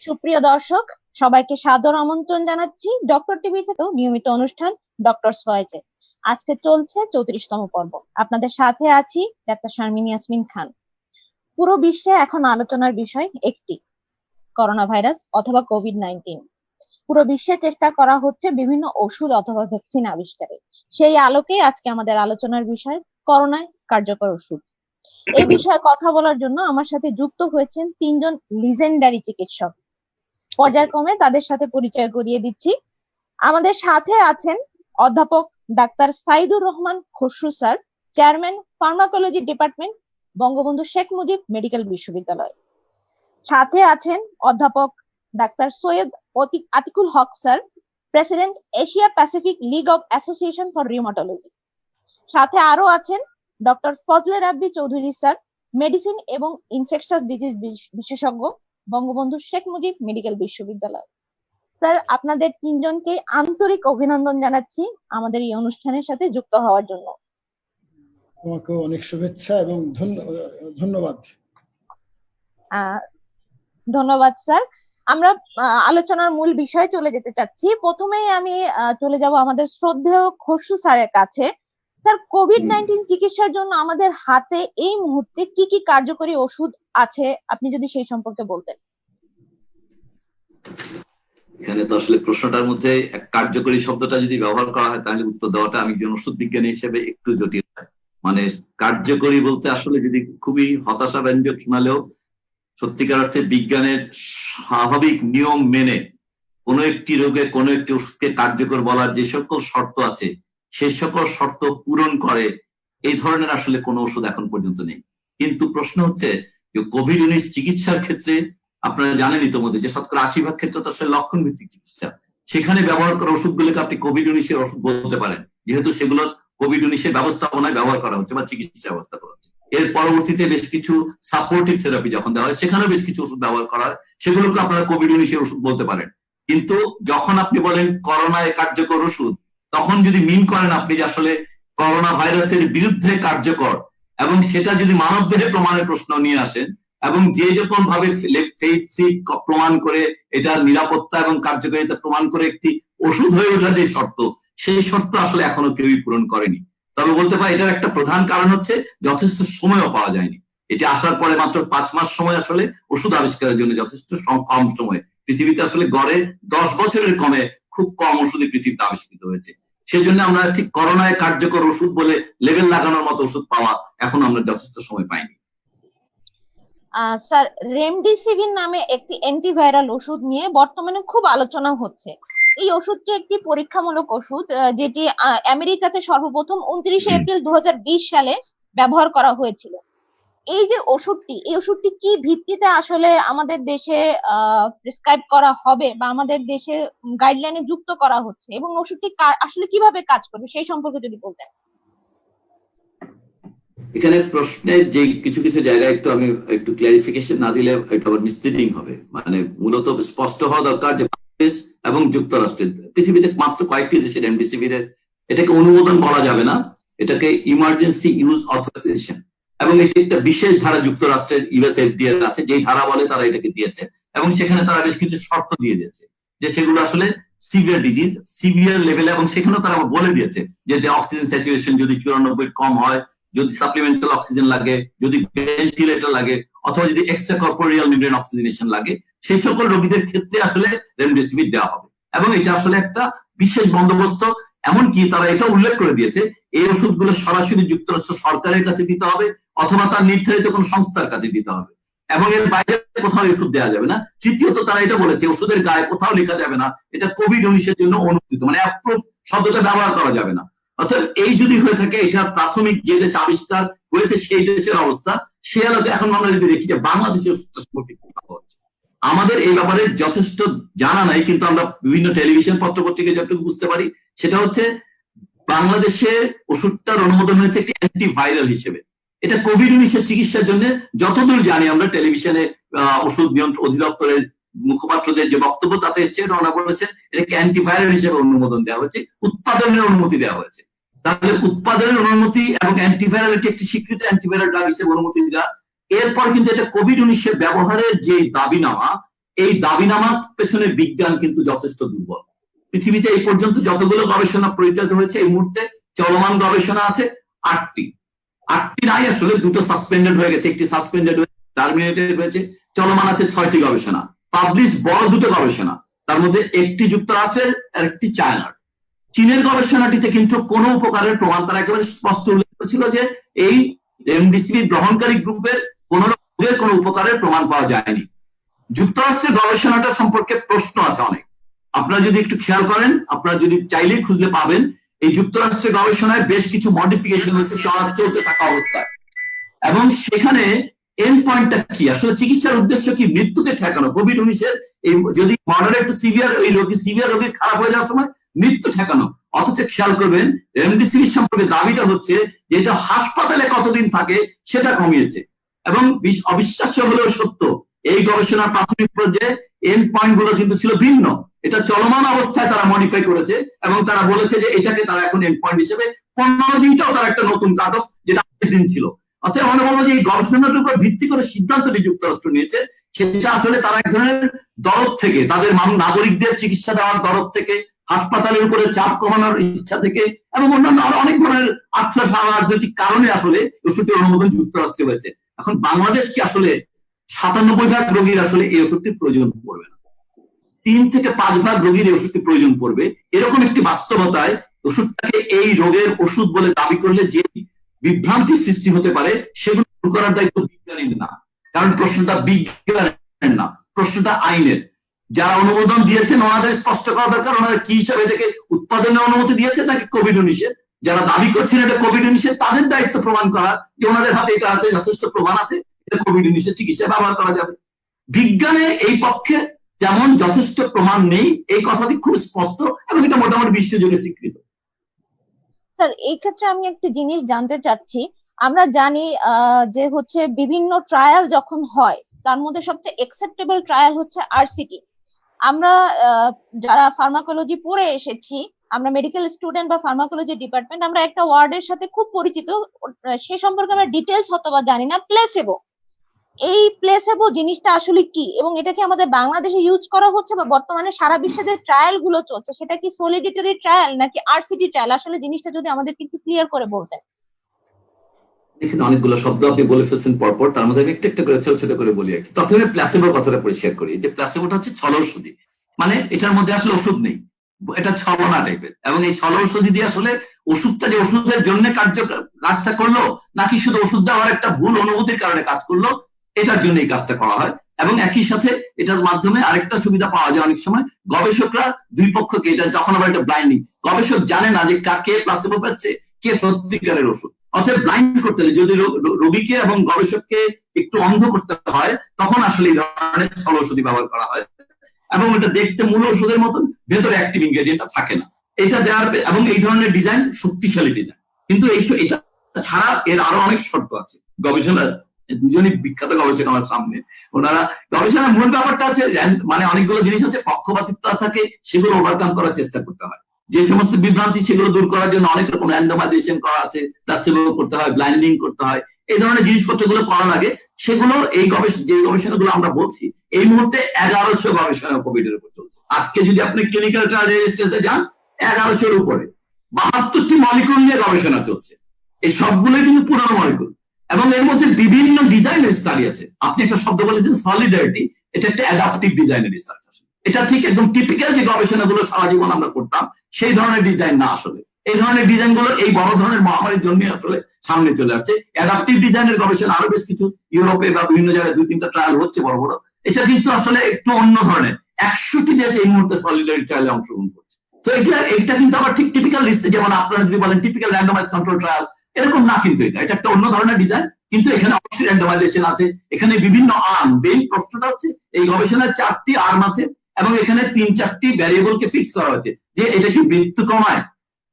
সুপ্রিয় দর্শক, সবাইকে সাদর আমন্ত্রণ জানাচ্ছি ডক্টর টিভি থেকেও নিয়মিত অনুষ্ঠান ডক্টর ভয়েসে। আজকে চলছে 34তম পর্ব। আপনাদের সাথে আছি ডাক্তার শারমিন ইয়াসমিন খান। পুরো বিশ্বে এখন আলোচনার বিষয় একটি, করোনা ভাইরাস অথবা কোভিড-19। পুরো বিশ্বে চেষ্টা করা হচ্ছে বিভিন্ন ওষুধ অথবা ভ্যাকসিন আবিষ্কারে। সেই আলোকে আজকে আমাদের আলোচনার বিষয় করোনায় কার্যকর ওষুধ। এই বিষয়ে কথা বলার জন্য আমার সাথে যুক্ত হয়েছেন তিনজন লিজেন্ডারি চিকিৎসক। পর্যায়ক্রমে তাদের সাথে পরিচয় করিয়ে দিচ্ছি। আমাদের সাথে আছেন অধ্যাপক doctor Saidur Rahman Khasru sir, chairman pharmacology department, Bangabandhu Sheikh Mujib medical বিশ্ববিদ্যালয়। সাথে আছেন অধ্যাপক doctor Syed Atikul Haque sir, president Asia Pacific league of association for rheumatology. সাথে আরো আছেন doctor Fazle Rabbi Chowdhury sir, medicine এবং ইনফেকশাস ডিজিজ বিশেষজ্ঞ, বঙ্গবন্ধু শেখ মুজিব মেডিকেল বিশ্ববিদ্যালয়। স্যার, আপনাদের তিনজনকে আন্তরিক অভিনন্দন জানাচ্ছি আমাদের এই অনুষ্ঠানের সাথে যুক্ত হওয়ার জন্য। তোমাকে অনেক শুভেচ্ছা এবং ধন্যবাদ। ধন্যবাদ স্যার। আমরা আলোচনার মূল বিষয়ে চলে যেতে চাচ্ছি। প্রথমেই আমি চলে যাব আমাদের শ্রদ্ধেয় খসরু স্যারের কাছে। স্যার, কোভিড-19 চিকিৎসার জন্য আমাদের হাতে এই মুহূর্তে কি কি কার্যকরী ওষুধ আছে, আপনি যদি সেই সম্পর্কে বলতেন। এখানে তো আসলে প্রশ্নটার মধ্যে কার্যকরী শব্দটা যদি ব্যবহার করা হয় তাহলে উত্তর দেওয়াটা আমি একজন ওষুধ বিজ্ঞানী হিসেবে একটু জটিল। মানে কার্যকরী বলতে আসলে যদি খুবই হতাশাব্যঞ্জক শোনালেও সত্যিকার অর্থে বিজ্ঞানের স্বাভাবিক নিয়ম মেনে কোনো একটি রোগে কোনো একটি ওষুধকে কার্যকর বলার যে সকল শর্ত আছে সেই সকল শর্ত পূরণ করে এই ধরনের আসলে কোনো ওষুধ এখন পর্যন্ত নেই। কিন্তু প্রশ্ন হচ্ছে যে কোভিড-19 চিকিৎসার ক্ষেত্রে আপনারা জানেন ইতিমধ্যে যে শতকরা 80% ক্ষেত্রে তো আসলে লক্ষণ ভিত্তিক চিকিৎসা, সেখানে ব্যবহার করা ওষুধগুলোকে আপনি কোভিড-19 ওষুধ বলতে পারেন, যেহেতু সেগুলো কোভিড-19 ব্যবস্থাপনায় ব্যবহার করা হচ্ছে বা চিকিৎসা ব্যবস্থা করা হচ্ছে। এর পরবর্তীতে বেশ কিছু সাপোর্টিভ থেরাপি যখন দেওয়া হয় সেখানেও বেশ কিছু ওষুধ ব্যবহার করা হয়, সেগুলোকে আপনারা কোভিড-19 ওষুধ বলতে পারেন। কিন্তু যখন আপনি বলেন করোনায় কার্যকর ওষুধ, তখন যদি মিন করেন আপনি যে আসলে করোনা ভাইরাসের বিরুদ্ধে কার্যকর এবং সেটা যদি মানবদেহে প্রমাণের প্রশ্ন নিয়ে আসেন এবং যে যখন ভাবে ফেজ 3 প্রমাণ করে এটার নিরাপত্তা এবং কার্যকারিতা প্রমাণ করে একটি ওষুধ হয়ে ওঠার যে শর্ত, সেই শর্ত আসলে এখনো কেউই পূরণ করেনি। তবে বলতে পারি এটার একটা প্রধান কারণ হচ্ছে যথেষ্ট সময়ও পাওয়া যায়নি। এটা আসার পরে মাত্র 5 মাস সময় আসলে ওষুধ আবিষ্কারের জন্য যথেষ্ট কম সময়। পৃথিবীতে আসলে গড়ে 10 বছরের কমে খুব কম ওষুধই পৃথিবীতে আবিষ্কৃত হয়েছে। সেই জন্য আমরা ঠিক করোনায় কার্যকর ওষুধ বলে লেবেল লাগানোর মতো ওষুধ পাওয়া এখন আমরা যথেষ্ট সময় পাইনি। স্যার, রেমডেসিভির নামে একটি অ্যান্টিভাইরাল ওষুধ নিয়ে বর্তমানে খুব আলোচনা হচ্ছে। এই ওষুধটি একটি পরীক্ষামূলক ওষুধ, যেটি আমেরিকাতে সর্বপ্রথম 29 এপ্রিল 2020 সালে ব্যবহার করা হয়েছিল। এই যে ওষুধটি, এই ওষুধটি কি ভিত্তিতে আসলে আমাদের দেশে প্রেসক্রাইব করা হবে বা আমাদের দেশে গাইডলাইনে যুক্ত করা হচ্ছে, এবং ওষুধটি আসলে কিভাবে কাজ করবে সেই সম্পর্কে যদি বলতেন। এখানে প্রশ্নের যে কিছু কিছু জায়গায় একটু ক্লারিফিকেশন না দিলে এটা আবার মিসলিডিং হবে। মানে মূলত স্পষ্ট হওয়া দরকার যে বাংলাদেশ এবং যুক্তরাষ্ট্রের, পৃথিবীতে মাত্র কয়েকটি দেশে রেমডেসিভির এটাকে অনুমোদন বলা যাবে না, এটাকে ইমার্জেন্সি ইউজ অথরাইজেশন, এবং এটি একটা বিশেষ ধারা যুক্তরাষ্ট্রের ইউএস এফডিএ আছে, যেই ধারা বলে তারা এটাকে দিয়েছে এবং সেখানে তারা বেশ কিছু শর্ত দিয়ে দিয়েছে যে সেগুলো আসলে সিভিয়ার ডিজিজ, সিভিয়ার লেভেলে, এবং সেখানেও তারা বলে দিয়েছে যে অক্সিজেন স্যাচুরেশন যদি 94 কম হয়, যদি সাপ্লিমেন্টাল অক্সিজেন লাগে, যদি ভেন্টিলেটর লাগে, অথবা যদি এক্সট্রা কর্পোরিয়াল মেমব্রেন অক্সিজেনেশন লাগে, সেই সকল রোগীদের ক্ষেত্রে আসলে রেমডেসিভির দেওয়া হবে। এবং এটা আসলে একটা বিশেষ বন্দোবস্ত। এমনকি তারা এটা উল্লেখ করে দিয়েছে এই ওষুধগুলো সরাসরি যুক্তরাষ্ট্র সরকারের কাছে দিতে হবে অথবা তার নির্ধারিত কোন সংস্থার কাছে দিতে হবে, এবং এর বাইরে কোথাও ওষুধ দেওয়া যাবে না। তৃতীয়ত তারা এটা বলেছে ওষুধের গায়ে কোথাও লেখা যাবে না এটা কোভিড-19 জন্য অনুমোদিত, মানে অ্যাপ্রুভ শব্দটা ব্যবহার করা যাবে না। অর্থাৎ এই যদি হয়ে থাকে, এটা প্রাথমিক যে দেশে আবিষ্কার হয়েছে সেই দেশের অবস্থা, সে আলোকে এখন আমরা যদি দেখি যে বাংলাদেশের আমাদের এই ব্যাপারে যথেষ্ট জানা নাই, কিন্তু আমরা বিভিন্ন টেলিভিশন পত্রপত্রিকায় যতটুকু বুঝতে পারি সেটা হচ্ছে বাংলাদেশে ওষুধটার অনুমোদন হয়েছে একটি অ্যান্টিভাইরাল হিসেবে। এটা কোভিড-19 চিকিৎসার জন্য যতদূর জানি আমরা, টেলিভিশনে ওষুধ নিয়ন্ত্রণ অধিদপ্তরের মুখপাত্রদের যে বক্তব্য তাতে এসছে, ওনারা বলেছেন এটাকে অ্যান্টিভাইরাল হিসেবে অনুমোদন দেওয়া হয়েছে, উৎপাদনের অনুমতি দেওয়া হয়েছে। তাহলে উৎপাদনের অনুমতি এবং অ্যান্টিভাইরাল একটি স্বীকৃত অ্যান্টিভাইরাল ড্রাগ হিসেবে অনুমতি দেওয়া, এরপর কিন্তু এটা কোভিড-19 ব্যবহারের যে দাবিনামা, এই দাবিনামার পেছনে বিজ্ঞান কিন্তু যথেষ্ট দুর্বল। পৃথিবীতে এই পর্যন্ত যতগুলো গবেষণা পরিচালিত হয়েছে এই মুহূর্তে চলমান গবেষণা আছে 8টি নাই, আসলে 2টো সাসপেন্ডেড হয়ে গেছে, একটি সাসপেন্ডেড হয়ে টার্মিনেটেড হয়েছে। চলমান আছে 6টি গবেষণা, পাবলিশ বড় 2টো গবেষণা, তার মধ্যে একটি যুক্তরাষ্ট্রের আর একটি চায়নার। চীনের গবেষণাটিতে কিন্তু কোনো উপকারের প্রমাণ তারা একেবারে স্পষ্ট উল্লেখ করেছিল যে এই রেমডেসিভির গ্রহণকারী গ্রুপের কোন রোগের কোনো উপকারের প্রমাণ পাওয়া যায়নি। যুক্তরাষ্ট্রের গবেষণাটা সম্পর্কে প্রশ্ন আছে অনেক, আপনারা যদি একটু খেয়াল করেন, আপনারা যদি চাইলেই খুঁজলে পাবেন এই যুক্তরাষ্ট্রের গবেষণায় বেশ কিছু মডিফিকেশন হচ্ছে চলতে থাকা অবস্থায়, এবং সেখানে এন্ড পয়েন্টটা কি, আসলে চিকিৎসার উদ্দেশ্য কি, মৃত্যুকে ঠেকানো। কোভিড-19 এই যদি মডারেট টু সিভিয়ার এই রোগী সিভিয়ার রোগী খারাপ হয়ে যাওয়ার সময় মৃত্যু ঠেকানো, অথচ খেয়াল করবেন রেমডেসিভির সম্পর্কে দাবিটা হচ্ছে যে এটা হাসপাতালে কতদিন থাকে সেটা কমিয়েছে। এবং অবিশ্বাস্য হলেও সত্য, এই গবেষণার প্রাথমিক পর্যায়ে এন্ড পয়েন্ট গুলো কিন্তু ছিল ভিন্ন। এটা চলমান অবস্থায় তারা মডিফাই করেছে এবং তারা বলেছে যে এটাকে তারা এখন এন্ড পয়েন্ট হিসেবে 15 দিনটাও তারা একটা নতুন কাট অফ, যেটা 8 দিন ছিল। অতএব আমরা বলবো যে এই গবেষণার উপর ভিত্তি করে সিদ্ধান্তটি যুক্তরাষ্ট্র নিয়েছে, সেটা আসলে তারা এক ধরনের দরদ থেকে, তাদের নাগরিকদের চিকিৎসা দেওয়ার দরদ থেকে, হাসপাতালের উপরে চাপ কমানোর ইচ্ছা থেকে এবং অন্যান্য আরো অনেক ধরনের আর্থ রাজনৈতিক কারণে আসলে ওষুধটির অনুমোদন যুক্তরাষ্ট্রে হয়েছে। এখন বাংলাদেশ কি আসলে 97% রোগীর আসলে এই ওষুধটির প্রয়োজন পড়বে না, 3 থেকে 5% রোগীর এই ওষুধটি প্রয়োজন পড়বে, এরকম একটি বাস্তবতায় ওষুধটাকে এই রোগের ওষুধ বলে দাবি করলে যে বিভ্রান্তি সৃষ্টি হতে পারে সেগুলো দূর করার দায়িত্ব বিজ্ঞানীর না, কারণ প্রশ্নটা বিজ্ঞানের না, প্রশ্নটা আইনের। যারা অনুমোদন দিয়েছেন ওনাদের স্পষ্ট করা দরকার ওনারা কি হিসাবে এটাকে উৎপাদনের অনুমতি দিয়েছে নাকি কোভিড-19। যারা দাবি করছেন এটা কোভিড-19 তাদের দায়িত্ব প্রমাণ করা যে ওনাদের হাতে এটা হাতে যথেষ্ট প্রমাণ আছে এটা কোভিড-19 চিকিৎসা ব্যবহার করা যাবে। বিজ্ঞানে এই পক্ষে যেমন যথেষ্ট প্রমাণ নেই, এই কথাটি খুব স্পষ্ট এবং এটা মোটামুটি বিশ্বজুড়ে স্বীকৃত। স্যার, এই ক্ষেত্রে আমি একটা জিনিস জানতে চাচ্ছি। আমরা জানি যে হচ্ছে বিভিন্ন ট্রায়াল যখন হয় তার মধ্যে সবচেয়ে অ্যাকসেপ্টেবল ট্রায়াল হচ্ছে আরসিটি। আমরা যারা ফার্মাকোলজি পড়ে এসেছি, আমরা মেডিকেল স্টুডেন্ট বা ফার্মাকোলজি ডিপার্টমেন্ট, আমরা একটা ওয়ার্ডের সাথে খুব পরিচিত, সে সম্পর্কে আমরা ডিটেলস হয়তোবা জানি না, প্লেসেবো। এই প্লেসেবো জিনিসটা আসলে কি এবং এটা কি আমাদের বাংলাদেশে ইউজ করা হচ্ছে বা বর্তমানে সারা বিশ্বে যে ট্রায়াল গুলো চলছে সেটা কি সলিডিটারি ট্রায়াল নাকি আরসিটি ট্রায়াল, আসলে জিনিসটা যদি আমাদের কিন্তু ক্লিয়ার করে বলতেন। এখানে অনেকগুলো শব্দ আপনি বলে ফেলছেন পরপর, তার মধ্যে আমি একটা করে ছোট ছোট করে বলি আর কি। প্রথমে প্লাসেবোর কথাটা পরিষ্কার করি, যে প্লাসেবোটা হচ্ছে ছল ঔষধি, মানে এটার মধ্যে আসলে ওষুধ নেই, এটা ছলনা টাইপের। এবং এই ছল ঔষধি দিয়ে আসলে ওষুধটা যে ওষুধের জন্য কাজটা করলো নাকি শুধু ওষুধ দেওয়ার একটা ভুল অনুভূতির কারণে কাজ করলো, এটার জন্য এই কাজটা করা হয়। এবং একই সাথে এটার মাধ্যমে আরেকটা সুবিধা পাওয়া যায়, অনেক সময় গবেষকরা দুই পক্ষকে, এটা যখন আবার একটা ব্লাইন্ডিং, গবেষক জানে না যে কে প্লাসেবো পাচ্ছে কে সত্যিকারের ওষুধ, অতএব ব্লাইন্ড করতে হলে যদি রোগীকে এবং গবেষককে একটু অন্ধ করতে হয় তখন আসলে এই ধরনের ছল ঔষধি ব্যবহার করা হয়। এবং এটা দেখতে মূল ওষুধের মতন, ভেতরে অ্যাক্টিভ ইনগ্রেডিয়েন্টটা থাকে না, এটা দেওয়ার। এবং এই ধরনের ডিজাইন শক্তিশালী ডিজাইন, কিন্তু এটা ছাড়া এর আরো অনেক শর্ত আছে। গবেষণা দুজনই বিখ্যাত গবেষক আমার সামনে, ওনারা গবেষণার মূল ব্যাপারটা আছে, মানে অনেকগুলো জিনিস হচ্ছে পক্ষপাতিত্ব থাকে, সেগুলো ওভারকাম করার চেষ্টা করতে হয়। যে সমস্ত বিভ্রান্তি সেগুলো দূর করার জন্য অনেক রকম র্যান্ডমাইজেশন করা আছে, প্লাসেবো করতে হয়, ব্লাইন্ডিং করতে হয়, এই ধরনের জিনিসপত্রগুলো করা লাগে। সেগুলো এই যে গবেষণাগুলো আমরা বলছি এই মুহূর্তে 1100 গবেষণা কোভিড এর উপর চলছে। আজকে যদি আপনি ক্লিনিক্যাল ট্রায়াল রেজিস্ট্রিতে যান 1100-এর উপরে 72টি মলিকুল নিয়ে গবেষণা চলছে। এই সবগুলোই কিন্তু পুরনো মলিকুল এবং এর মধ্যে বিভিন্ন ডিজাইনের স্টাডি আছে। আপনি একটা শব্দ বলেছেন সলিডারিটি, এটা একটা অ্যাডাপটিভ ডিজাইনের রিসার্চ। এটা ঠিক একদম টিপিক্যাল যে গবেষণাগুলো সারা জীবন আমরা করতাম সেই ধরনের ডিজাইন না, আসলে এই ধরনের ডিজাইন গুলো এই বড় ধরনের মহামারীর জন্য আসলে সামনে চলে আসছে। অ্যাডাপটিভ ডিজাইনের গবেষণা আরো বেশ কিছু ইউরোপে বা বিভিন্ন জায়গায় 2-3টা ট্রায়াল হচ্ছে বড় বড়। এটা কিন্তু আসলে একটু অন্য ধরনের, 100টি দেশ এই মুহূর্তে সলিডারি ট্রায়ালে অংশগ্রহণ করছে। তো এটা কিন্তু আবার ঠিক টিপিক্যাল লিস্টে, যেমন আপনারা যদি বলেন টিপিক্যাল র্যান্ডমাইজ কন্ট্রোল ট্রায়াল, এরকম না, কিন্তু এটা একটা অন্য ধরনের ডিজাইন। কিন্তু এখানে অবশ্যই র্যান্ডমাইজেশন আছে, এখানে বিভিন্ন আর্ম। মেইন প্রশ্নটা হচ্ছে এই গবেষণার 4টি আর্ম আছে এবং এখানে 3-4টি ভ্যারিয়েবলকে ফিক্স করা হয়েছে, যে এটা কি মৃত্যু কমায়,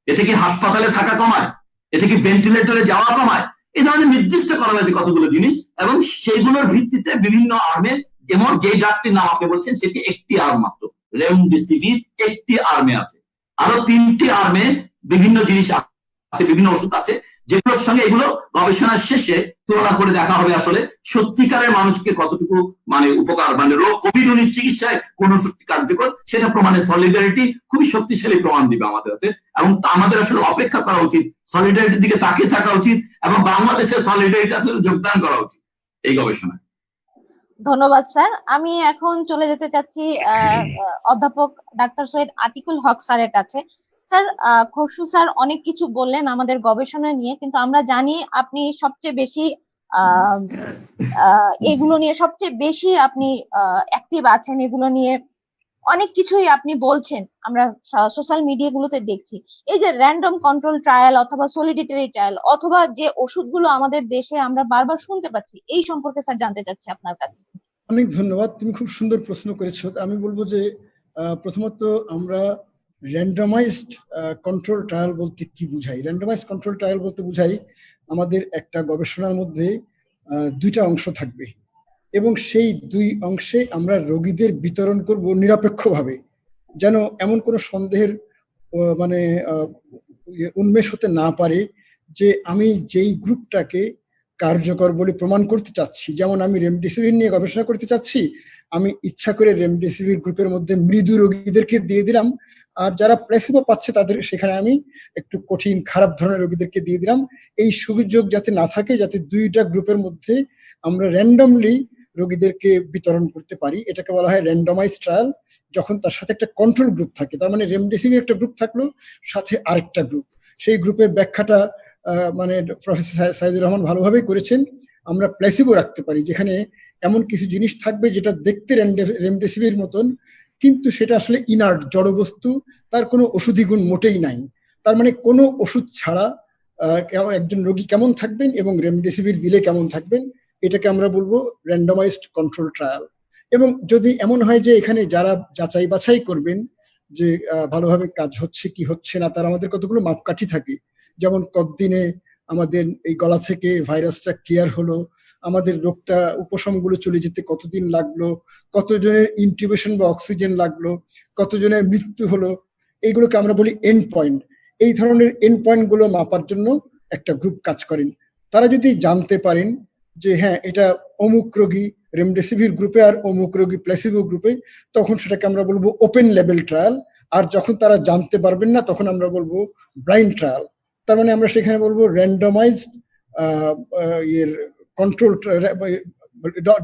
এটা কি হাসপাতালে থাকা কমায়, এটা কি ভেন্টিলেটরে যাওয়া কমায়, এই ধরনের নির্দিষ্ট করা হয়েছে কতগুলো জিনিস। এবং সেইগুলোর ভিত্তিতে বিভিন্ন আর্মে, যেমন যে ড্রাগটির নাম আপনি বলছেন সেটি একটি আর্ম মাত্র, রেমডেসিভির একটি আর্মে আছে। আরো 3টি আর্মে বিভিন্ন জিনিস আছে, বিভিন্ন ওষুধ আছে যেগুলোর সঙ্গে এগুলো গবেষণার শেষে তুলনা করে দেখা হবে আসলে সত্যিকারের মানুষকে কতটুকু মানে উপকার, মানে কোভিড-19 চিকিৎসায় কোন ওষুধ কার্যকর সেটা প্রমাণে সলিডারিটি খুবই শক্তিশালী প্রমাণ দিবে আমাদের হাতে। এবং আমাদের আসলে অপেক্ষা করা উচিত, সলিডারিটির দিকে তাকিয়ে থাকা উচিত এবং বাংলাদেশের সলিডারিটি আসলে যোগদান করা উচিত এই গবেষণায়। ধন্যবাদ স্যার। আমি এখন চলে যেতে চাচ্ছি অধ্যাপক ডাক্তার সৈয়দ আতিকুল হক স্যারের কাছে। স্যার, খসরু স্যার অনেক কিছু বললেন আমাদের গবেষণা নিয়ে, কিন্তু আমরা জানি আপনি সবচেয়ে বেশি এগুলো নিয়ে সবচেয়ে বেশি আপনি অ্যাক্টিভ আছেন, এগুলো নিয়ে অনেক কিছুই আপনি বলছেন, আমরা সোশ্যাল মিডিয়া গুলোতে দেখছি। এই যে র্যান্ডম কন্ট্রোল ট্রায়াল অথবা সলিডেটারি ট্রায়াল অথবা যে ওষুধগুলো আমাদের দেশে আমরা বারবার শুনতে পাচ্ছি, এই সম্পর্কে স্যার জানতে চাচ্ছি আপনার কাছে। অনেক ধন্যবাদ, তুমি খুব সুন্দর প্রশ্ন করেছো। আমি বলবো যে প্রথমত আমরা র্যান্ডমাইজড কন্ট্রোল ট্রায়াল বলতে কি বুঝাই। র্যান্ডমাইজড কন্ট্রোল ট্রায়াল বলতে বুঝাই আমাদের একটা গবেষণার মধ্যে দুইটা অংশ থাকবে এবং সেই দুই অংশে আমরা রোগীদের বিতরণ করব নিরপেক্ষভাবে, যেন এমন কোনো সন্দেহের মানে উন্মেষ হতে না পারে যে আমি যেই গ্রুপটাকে কার্যকর বলে প্রমাণ করতে চাচ্ছি, যেমন আমি রেমডেসিভির নিয়ে গবেষণা করতে চাচ্ছি, আমি ইচ্ছা করে রেমডেসিভির গ্রুপের মধ্যে মৃদু রোগীদেরকে দিয়ে দিলাম, আর যারা প্লেসিবো পাচ্ছে তাদের সেখানে আমি একটু কঠিন খারাপ ধরনের রোগীদেরকে দিয়ে দিলাম। এই সুযোগ যাতে না থাকে, যাতে দুইটা গ্রুপের মধ্যে আমরা র্যান্ডমলি রোগীদেরকে বিতরণ করতে পারি, এটাকে বলা হয় র্যান্ডমাইজ ট্রায়াল। যখন তার সাথে একটা কন্ট্রোল গ্রুপ থাকে, তার মানে রেমডেসিভির একটা গ্রুপ থাকলো, সাথে আরেকটা গ্রুপ, সেই গ্রুপের ব্যাখ্যাটা মানে প্রফেসর সাইদুর রহমান ভালোভাবেই করেছেন। আমরা প্লেসিবো রাখতে পারি, যেখানে এমন কিছু জিনিস থাকবে যেটা দেখতে রেমডেসিভির মতন, কিন্তু সেটা আসলে ইনার্ট জড় বস্তু, তার কোনো ওষুধি গুণ মোটেই নাই। তার মানে কোনো ওষুধ ছাড়া একজন রোগী কেমন থাকবেন এবং রেমডেসিভির দিলে কেমন থাকবেন, এটাকে আমরা বলবো র্যান্ডমাইজড কন্ট্রোল ট্রায়াল। এবং যদি এমন হয় যে এখানে যারা যাচাই বাছাই করবেন যে ভালোভাবে কাজ হচ্ছে কি হচ্ছে না, তার আমাদের কতগুলো মাপকাঠি থাকে, যেমন কতদিনে আমাদের এই গলা থেকে ভাইরাসটা ক্লিয়ার হলো, আমাদের রোগটা উপশমগুলো চলে যেতে কতদিন লাগলো, কতজনের ইনটিউবেশন বা অক্সিজেন লাগলো, কতজনের মৃত্যু হলো, এইগুলোকে আমরা বলি এন্ড পয়েন্ট। এই ধরনের এন্ড পয়েন্ট গুলো মাপার জন্য একটা গ্রুপ কাজ করেন। তারা যদি জানতে পারেন যে হ্যাঁ এটা অমুক রোগী রেমডেসিভির গ্রুপে আর অমুক রোগী প্লেসিবো গ্রুপে, তখন সেটাকে আমরা বলবো ওপেন লেভেল ট্রায়াল। আর যখন তারা জানতে পারবেন না, তখন আমরা বলবো ব্লাইন্ড ট্রায়াল। তার মানে আমরা সেখানে বলবো randomised control,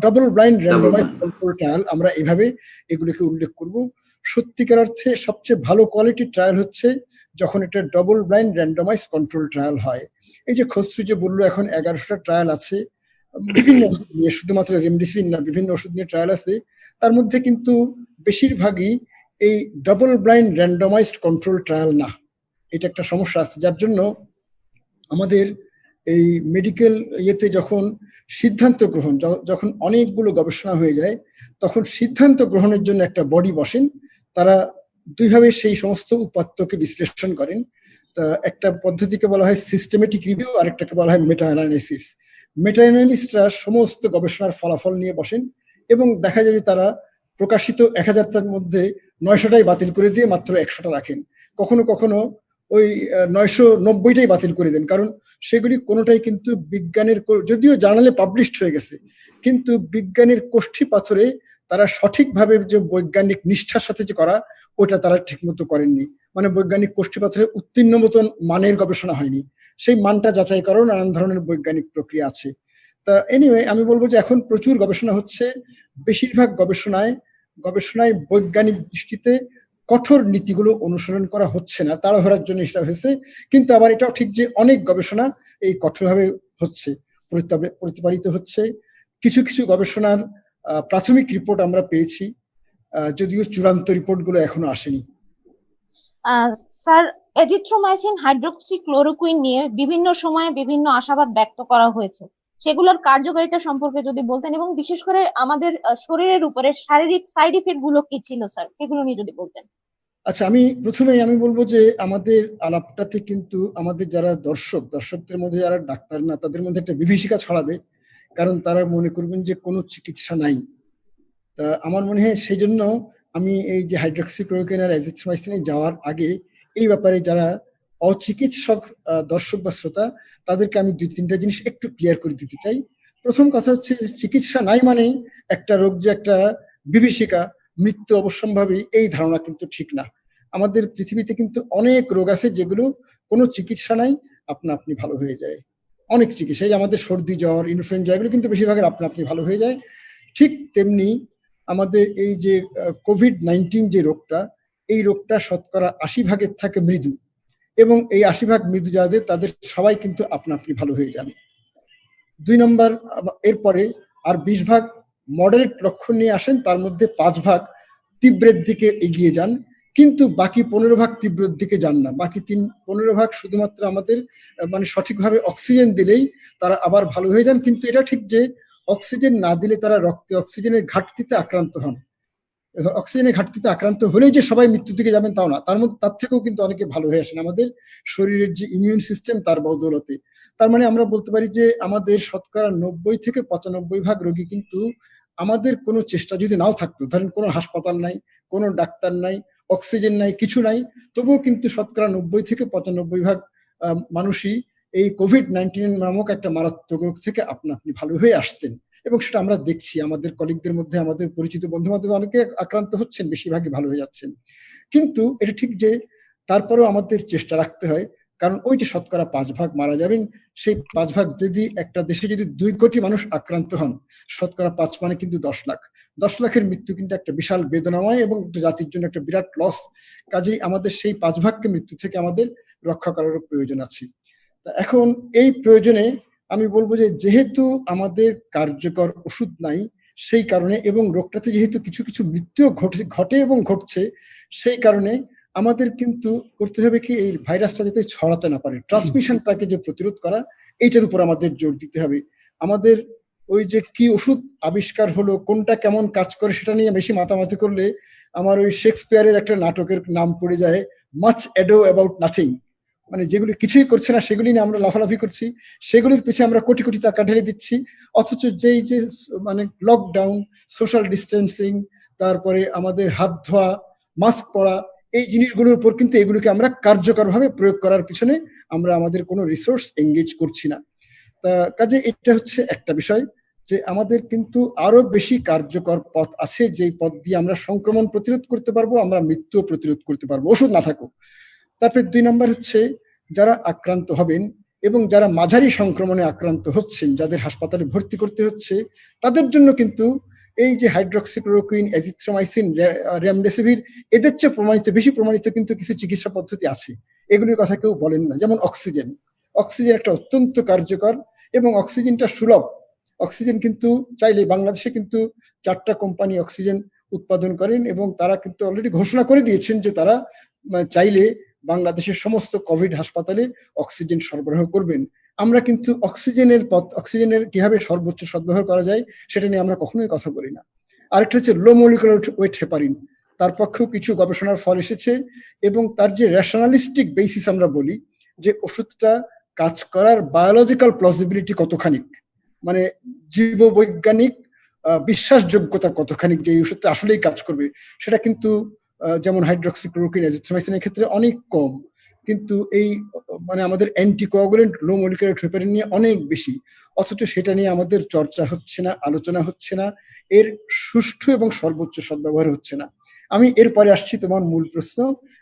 double blind randomised control trial, আমরা এভাবে এগুলোকে উল্লেখ করব। সত্যিকার অর্থে সবচেয়ে ভালো কোয়ালিটির ট্রায়াল হচ্ছে যখন এটা double blind randomised control trial হয়। এই যে খসরু যে বললো এখন 11টা ট্রায়াল আছে বিভিন্ন ওষুধ নিয়ে, শুধুমাত্র রেমডেসিভির না, বিভিন্ন ওষুধ নিয়ে ট্রায়াল আছে, তার মধ্যে কিন্তু বেশিরভাগই এই double blind randomised control trial না। এটা একটা সমস্যা আছে, যার জন্য আমাদের এই মেডিকেল ইয়েতে যখন সিদ্ধান্ত গ্রহণ, যখন অনেকগুলো গবেষণা হয়ে যায়, তখন সিদ্ধান্ত গ্রহণের জন্য একটা বডি বসেন, তারা দুইভাবে সেই সমস্ত উপাত্তকে বিশ্লেষণ করেন। তা একটা পদ্ধতিকে বলা হয় সিস্টেমেটিক রিভিউ, আর একটাকে বলা হয় মেটা অ্যানালাইসিস। মেটা অ্যানালিস্টরা সমস্ত গবেষণার ফলাফল নিয়ে বসেন এবং দেখা যায় যে তারা প্রকাশিত 1000টার মধ্যে 900টাই বাতিল করে দিয়ে মাত্র 100টা রাখেন। কখনো কখনো ওই 990টাই বাতিল করে দেন, কারণ সেগুলি কোনোটাই কিন্তু বিজ্ঞানের, যদিও জার্নালে পাবলিশড হয়ে গেছে, কিন্তু বিজ্ঞানের কোষ্ঠী পাথরে তারা সঠিকভাবে যে বৈজ্ঞানিক নিষ্ঠার সাথে যে করা, ওটা তারা ঠিক মতো করেননি। মানে বৈজ্ঞানিক কোষ্ঠী পাথরে উত্তীর্ণ মতন মানের গবেষণা হয়নি, সেই মানটা যাচাই করার নানান ধরনের বৈজ্ঞানিক প্রক্রিয়া আছে। তা এনিওয়ে আমি বলবো যে এখন প্রচুর গবেষণা হচ্ছে, বেশিরভাগ গবেষণায় বৈজ্ঞানিক দৃষ্টিতে কঠোর নীতিগুলো অনুসরণ করা হচ্ছে না, তাড়াহুড়ার জন্য সেটা হয়েছে। কিন্তু আবার এটাও ঠিক যে অনেক গবেষণা এই কঠোরভাবে হচ্ছে, প্রতিপালিত হচ্ছে। কিছু কিছু গবেষণার প্রাথমিক রিপোর্ট আমরা পেয়েছি, যদিও চূড়ান্ত রিপোর্টগুলো এখনো আসেনি। স্যার, এজিথ্রোমাইসিন হাইড্রোক্সিক্লোরোকুইন নিয়ে বিভিন্ন সময়ে বিভিন্ন আশাবাদ ব্যক্ত করা হয়েছে, সেগুলোর কার্যকারিতা সম্পর্কে যদি বলতেন, এবং বিশেষ করে আমাদের শরীরের উপরে শারীরিক সাইড ইফেক্ট গুলো কি ছিল স্যার, সেগুলো নিয়ে যদি বলতেন। আচ্ছা, আমি প্রথমেই আমি বলবো যে আমাদের আলাপটাতে কিন্তু আমাদের যারা দর্শকদের মধ্যে যারা ডাক্তার না, তাদের মধ্যে একটা বিভীষিকা ছড়াবে, কারণ তারা মনে করবেন যে কোনো চিকিৎসা নাই। তা আমার মনে হয় সেই জন্য আমি এই যে হাইড্রোক্সিক্লোরোকুইন আর এজিথ্রোমাইসিনে যাওয়ার আগে এই ব্যাপারে যারা অচিকিৎসক দর্শক বা শ্রোতা, তাদেরকে আমি 2-3টা জিনিস একটু ক্লিয়ার করে দিতে চাই। প্রথম কথা হচ্ছে যে চিকিৎসা নাই মানেই একটা রোগ যে একটা বিভীষিকা, মৃত্যু অবশ্যম্ভাবী, এই ধারণা কিন্তু ঠিক না। আমাদের পৃথিবীতে কিন্তু অনেক রোগ আছে যেগুলো কোনো চিকিৎসা নাই, আপনা আপনি ভালো হয়ে যায়। অনেক চিকিৎসা, এই যে আমাদের সর্দি জ্বর ইনফ্লুয়েঞ্জা এগুলো কিন্তু বেশিরভাগের আপনা আপনি ভালো হয়ে যায়। ঠিক তেমনি আমাদের এই যে কোভিড-19 যে রোগটা, এই রোগটা শতকরা 80 ভাগের থাকে মৃদু, এবং এই 80 ভাগ মৃদু যাদের, তাদের সবাই কিন্তু আপনা আপনি ভালো হয়ে যান। 2 নম্বর, এরপরে আর 20 ভাগ মডারেট লক্ষণ নিয়ে আসেন, তার মধ্যে 5 ভাগ তীব্রের দিকে এগিয়ে যান, কিন্তু বাকি 15 ভাগ তীব্রের দিকে যান না। বাকি 15 ভাগ শুধুমাত্র আমাদের মানে সঠিকভাবে অক্সিজেন দিলেই তারা আবার ভালো হয়ে যান। কিন্তু এটা ঠিক যে অক্সিজেন না দিলে তারা রক্তে অক্সিজেনের ঘাটতিতে আক্রান্ত হন। অক্সিজেনের ঘাটতিতে আক্রান্ত হলেই যে সবাই মৃত্যুর দিকে যাবেন তাও না, তার থেকেও কিন্তু অনেকে ভালো হয়ে আসেন আমাদের শরীরের যে ইমিউন সিস্টেম তার বদৌলতে। তার মানে আমরা বলতে পারি যে আমাদের শতকরা 90 থেকে 95 ভাগ রোগী কিন্তু আমাদের কোনো চেষ্টা যদি নাও থাকতো, ধরেন কোনো হাসপাতাল নাই, কোনো ডাক্তার নাই, অক্সিজেন নাই, কিছু নাই, তবুও কিন্তু শতকরা 90 থেকে 95 ভাগ মানুষই এই কোভিড-19 নামক একটা মারাত্মক রোগ থেকে আপনা আপনি ভালো হয়ে আসতেন। এবং সেটা আমরা দেখছি আমাদের কলিগদের মধ্যে, আমাদের পরিচিত বন্ধু বান্ধব অনেকে আক্রান্ত হচ্ছেন, বেশিরভাগই ভালো হয়ে যাচ্ছেন। কিন্তু এটা ঠিক যে তারপরেও আমাদের চেষ্টা রাখতে হয়, কারণ ওই যে শতকরা 5 ভাগ মারা যাবেন, সেই 5 ভাগ যদি একটা দেশে যদি 2 কোটি মানুষ আক্রান্ত হন, শতকরা 5 মানে কিন্তু 10 লাখ। 10 লাখের মৃত্যু কিন্তু একটা বিশাল বেদনাময় এবং জাতির জন্য একটা বিরাট লস। কাজেই আমাদের সেই 5 ভাগকে মৃত্যু থেকে আমাদের রক্ষা করার প্রয়োজন আছে। এখন এই প্রয়োজনে আমি বলবো যে যেহেতু আমাদের কার্যকর ওষুধ নাই, সেই কারণে, এবং রোগটাতে যেহেতু কিছু কিছু মৃত্যু ঘটে এবং ঘটছে, সেই কারণে আমাদের কিন্তু করতে হবে কি, এই ভাইরাসটা যাতে ছড়াতে না পারে, ট্রান্সমিশনটাকে যে প্রতিরোধ করা, এইটার উপর আমাদের জোর দিতে হবে। আমাদের ওই যে কি ওষুধ আবিষ্কার হলো, কোনটা কেমন কাজ করে সেটা নিয়ে বেশি মাতামাতি করলে আমার ওই শেক্সপিয়ারের একটা নাটকের নাম পড়ে যায়, মাচ অ্যাডো অ্যাবাউট নাথিং। মানে যেগুলি কিছুই করছে না সেগুলি নিয়ে আমরা লাফালাফি করছি, সেগুলির পিছিয়ে আমরা কোটি কোটি টাকা ঢেলে দিচ্ছি, অথচ যেই যে মানে লকডাউন, সোশ্যাল ডিস্টেন্সিং, তারপরে আমাদের হাত ধোয়া, মাস্ক পরা, এই জিনিসগুলোর উপর কিন্তু এগুলোকে আমরা কার্যকরভাবে প্রয়োগ করার পিছনে আমরা আমাদের কোনো রিসোর্স এঙ্গেজ করছি না। তা কাজে এটা হচ্ছে একটা বিষয়, যে আমাদের কিন্তু আরো বেশি কার্যকর পথ আছে, যেই পথ দিয়ে আমরা সংক্রমণ প্রতিরোধ করতে পারবো, আমরা মৃত্যু প্রতিরোধ করতে পারবো, ওষুধ না থাকুক। তারপরে 2 নম্বর হচ্ছে, যারা আক্রান্ত হবেন এবং যারা মাঝারি সংক্রমণে আক্রান্ত হচ্ছেন, যাদের হাসপাতালে ভর্তি করতে হচ্ছে, তাদের জন্য কিন্তু এই যে হাইড্রক্সিক্লোরোকুইন, এজিথ্রোমাইসিন, রেমডেসিভির, এদের চেয়ে বেশি প্রমাণিত কিন্তু কিছু চিকিৎসা পদ্ধতি আছে, এগুলির কথা কেউ বলেন না। যেমন অক্সিজেন, অক্সিজেন একটা অত্যন্ত কার্যকর, এবং অক্সিজেনটা সুলভ। অক্সিজেন কিন্তু চাইলে, বাংলাদেশে কিন্তু 4টা কোম্পানি অক্সিজেন উৎপাদন করেন, এবং তারা কিন্তু অলরেডি ঘোষণা করে দিয়েছেন যে তারা চাইলে বাংলাদেশের সমস্ত কোভিড হাসপাতালে অক্সিজেন সরবরাহ করবেন। আমরা কিন্তু অক্সিজেনের কিভাবে সর্বোচ্চ সদ্ব্যবহার করা যায় সেটা নিয়ে আমরা কখনোই কথা বলি না। আরেকটা হচ্ছে লো মলিকুলার ওয়েট হেপারিন, তার পক্ষেও কিছু গবেষণার ফল এসেছে, এবং তার যে রেশনালিস্টিক বেসিস আমরা বলি, যে ওষুধটা কাজ করার বায়োলজিক্যাল প্লজিবিলিটি কতখানি, মানে জীববৈজ্ঞানিক বিশ্বাসযোগ্যতা কতখানি যে এই ওষুধটা আসলেই কাজ করবে, সেটা কিন্তু যেমন হাইড্রক্সিক্লোরোকুইন, এজিথ্রোমাইসিনের ক্ষেত্রে অনেক কম, কিন্তু এই মানে আমাদের অ্যান্টিকোয়াগুলেন্ট লো মলিকুলার ওয়েট হেপারিন নিয়ে অনেক বেশি, অথচ সেটা নিয়ে আমাদের চর্চা হচ্ছে না, আলোচনা হচ্ছে না, এর সুষ্ঠু এবং সর্বোচ্চ সদ্ব্যবহার হচ্ছে না। আমি এরপরে আসছি তোমার মূল প্রশ্ন,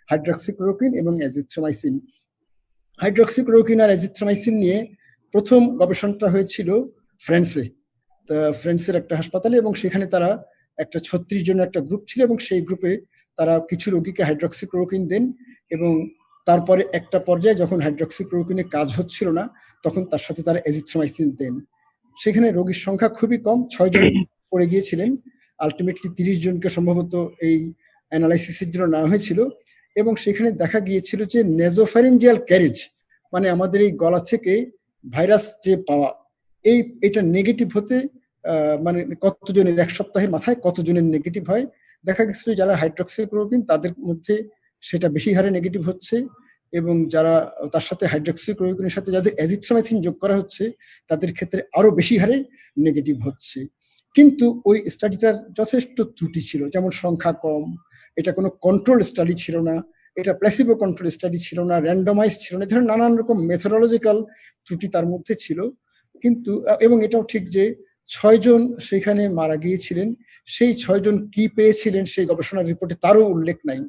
হাইড্রক্সিক্লোরোকুইন এবং এজিথ্রোমাইসিন। হাইড্রক্সিক্লোরোকুইন আর এজিথ্রোমাইসিন নিয়ে প্রথম গবেষণাটা হয়েছিল ফ্রান্সে, ফ্রান্সের একটা হাসপাতালে, এবং সেখানে তারা একটা 36 জনের একটা গ্রুপ ছিল, এবং সেই গ্রুপে তারা কিছু রোগীকে হাইড্রক্সিক্লোরোকুইন দেন, এবং তারপরে একটা পর্যায়ে যখন হাইড্রক্সিক্লোরোকুইনে কাজ হচ্ছিল না, তখন তার সাথে তারা এজিথ্রোমাইসিন দেন। সেখানে রোগীর সংখ্যা খুবই কম, 6 জন পড়ে গিয়েছিলেন। আলটিমেটলি 30 জনকে সম্ভবত এই অ্যানালাইসিসের জন্য নেওয়া হয়েছিল, এবং সেখানে দেখা গিয়েছিল যে নেজোফ্যারিঞ্জিয়াল ক্যারেজ, মানে আমাদের এই গলা থেকে ভাইরাস যে পাওয়া, এটা নেগেটিভ হতে মানে কতজনের, 1 সপ্তাহের মাথায় কতজনের নেগেটিভ হয়। দেখা গেছিল যারা হাইড্রক্সিক্লোরোকুইন তাদের মধ্যে সেটা বেশি হারে নেগেটিভ হচ্ছে, এবং যারা তার সাথে হাইড্রক্সিক্লোরোকুইনের সাথে যাদের এজিথ্রোমাইসিন যোগ করা হচ্ছে, তাদের ক্ষেত্রে আরো বেশি হারে নেগেটিভ হচ্ছে। কিন্তু ওই স্টাডিটার যথেষ্ট ত্রুটি ছিল, যেমন সংখ্যা কম, এটা কোনো কন্ট্রোল স্টাডি ছিল না, এটা প্লেসিবো কন্ট্রোল স্টাডি ছিল না, র্যান্ডমাইজ ছিল না, এই ধরনের নানান রকম মেথোডোলজিক্যাল ত্রুটি তার মধ্যে ছিল। কিন্তু এবং এটাও ঠিক যে 6 জন সেখানে মারা গিয়েছিলেন, সেই 6 জন কি পেয়েছিলেন সেই গবেষণা রিপোর্টে তারও উল্লেখ নাই।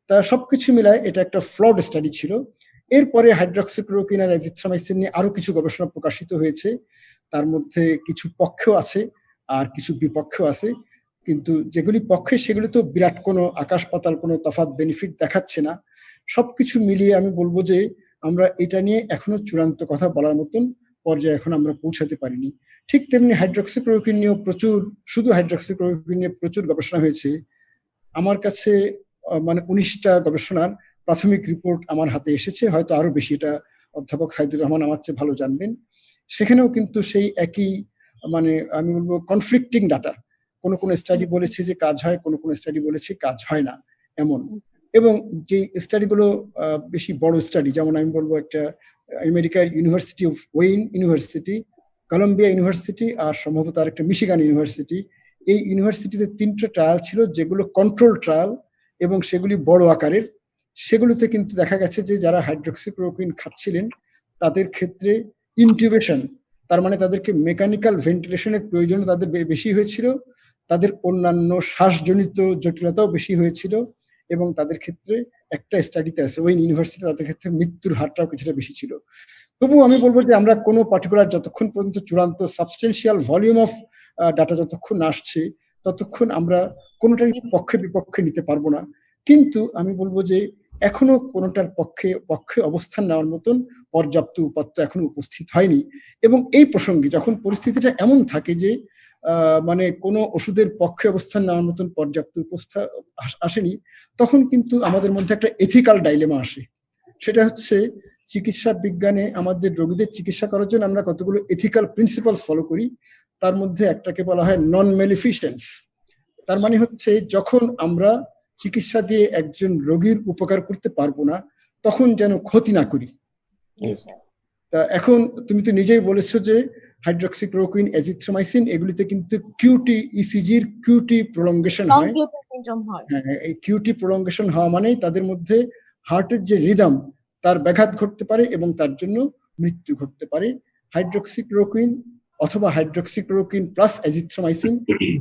তা সবকিছু মিলায় এটা একটা ফ্লড স্টাডি ছিল। এরপরে হাইড্রক্সিক্লোরোকুইন আর এজিথ্রোমাইসিন নিয়ে আরো কিছু গবেষণা প্রকাশিত হয়েছে, তার মধ্যে কিছু পক্ষেও আছে আর কিছু বিপক্ষেও আছে, কিন্তু যেগুলি পক্ষে সেগুলি তো বিরাট কোনো আকাশ পাতাল কোনো তফাৎ বেনিফিট দেখাচ্ছে না। সবকিছু মিলিয়ে আমি বলবো যে আমরা এটা নিয়ে এখনো চূড়ান্ত কথা বলার মতন পর্যায়ে এখন আমরা পৌঁছাতে পারিনি। ঠিক তেমনি হাইড্রক্সিক্লোরোকুইন নিয়েও শুধু হাইড্রক্সিক্লোরোকুইন নিয়ে প্রচুর গবেষণা হয়েছে। আমার কাছে মানে 19টা গবেষণার প্রাথমিক রিপোর্ট আমার হাতে এসেছে, হয়তো আরো বেশি, এটা অধ্যাপক সাইদুর রহমান আমার চেয়ে ভালো জানবেন। সেখানেও কিন্তু সেই একই মানে আমি বলবো কনফ্লিক্টিং ডাটা, কোন স্টাডি বলেছে যে কাজ হয়, কোন স্টাডি বলেছে কাজ হয় না এমন। এবং যে স্টাডিগুলো বেশি বড় স্টাডি, যেমন আমি বলবো একটা আমেরিকার university of Wayne university, Columbia university আর সম্ভবত আরেকটা মিশিগান ইউনিভার্সিটি, এই ইউনিভার্সিটিতে 3টে ট্রায়াল ছিল যেগুলো কন্ট্রোল ট্রায়াল এবং সেগুলি বড় আকারের। সেগুলোতে কিন্তু দেখা গেছে যে যারা হাইড্রক্সিক্লোরোকুইন খাচ্ছিলেন তাদের ক্ষেত্রে ইনটিউবেশন, তার মানে তাদেরকে মেকানিক্যাল ভেন্টিলেশনের প্রয়োজন তাদের বেশি হয়েছিল, তাদের অন্যান্য শ্বাসজনিত জটিলতাও বেশি হয়েছিল, এবং তাদের ক্ষেত্রে একটা স্টাডিতে আছে ওই ইউনিভার্সিটি, তাদের ক্ষেত্রে মৃত্যুর হারটাও কিছুটা বেশি ছিল। তবু আমি বলবো যে আমরা কোনো পার্টিকুলার যতক্ষণ পর্যন্ত চূড়ান্ত সাবস্টেন্সিয়াল ভলিউম অফ ডাটা যতক্ষণ আসছে ততক্ষণ আমরা কোনোটাই পক্ষে বিপক্ষে নিতে পারবো না। কিন্তু আমি বলবো যে এখনো কোনোটার পক্ষে অবস্থান নেওয়ার মতন পর্যাপ্ত উপাত্ত এখনো উপস্থিত হয়নি। এবং এই প্রসঙ্গে যখন পরিস্থিতিটা এমন থাকে যে মানে কোনো ওষুধের পক্ষে অবস্থান নেওয়ার মতন পর্যাপ্ত আসেনি, তখন কিন্তু আমাদের মধ্যে একটা এথিক্যাল ডাইলেমা আসে। সেটা হচ্ছে চিকিৎসা বিজ্ঞানে আমাদের রোগীদের চিকিৎসা করার জন্য আমরা কতগুলো এথিক্যাল প্রিন্সিপালস ফলো করি, তার মধ্যে একটাকে বলা হয় নন ম্যালিফিসেন্স। তার মানে হচ্ছে যখন আমরা চিকিৎসা দিয়ে একজন রোগীর উপকার করতে পারবো না তখন যেন ক্ষতি না করি। তা এখন তুমি তো নিজেই বলেছো যে হাইড্রক্সিক্লোরোকুইন, এজিথ্রোমাইসিন এগুলিতে কিন্তু কিউটি ইসিজির কিউটি প্রলঙ্গেশন হয়। হ্যাঁ, এই কিউটি প্রলঙ্গেশন হওয়া মানেই তাদের মধ্যে হার্টের যে রিদম তার ব্যাঘাত ঘটতে পারে এবং তার জন্য মৃত্যু ঘটতে পারে। হাইড্রক্সিক্লোরোকুইন অথবা হাইড্রক্সিক্লোরোকুইন প্লাস এজিথ্রোমাইসিন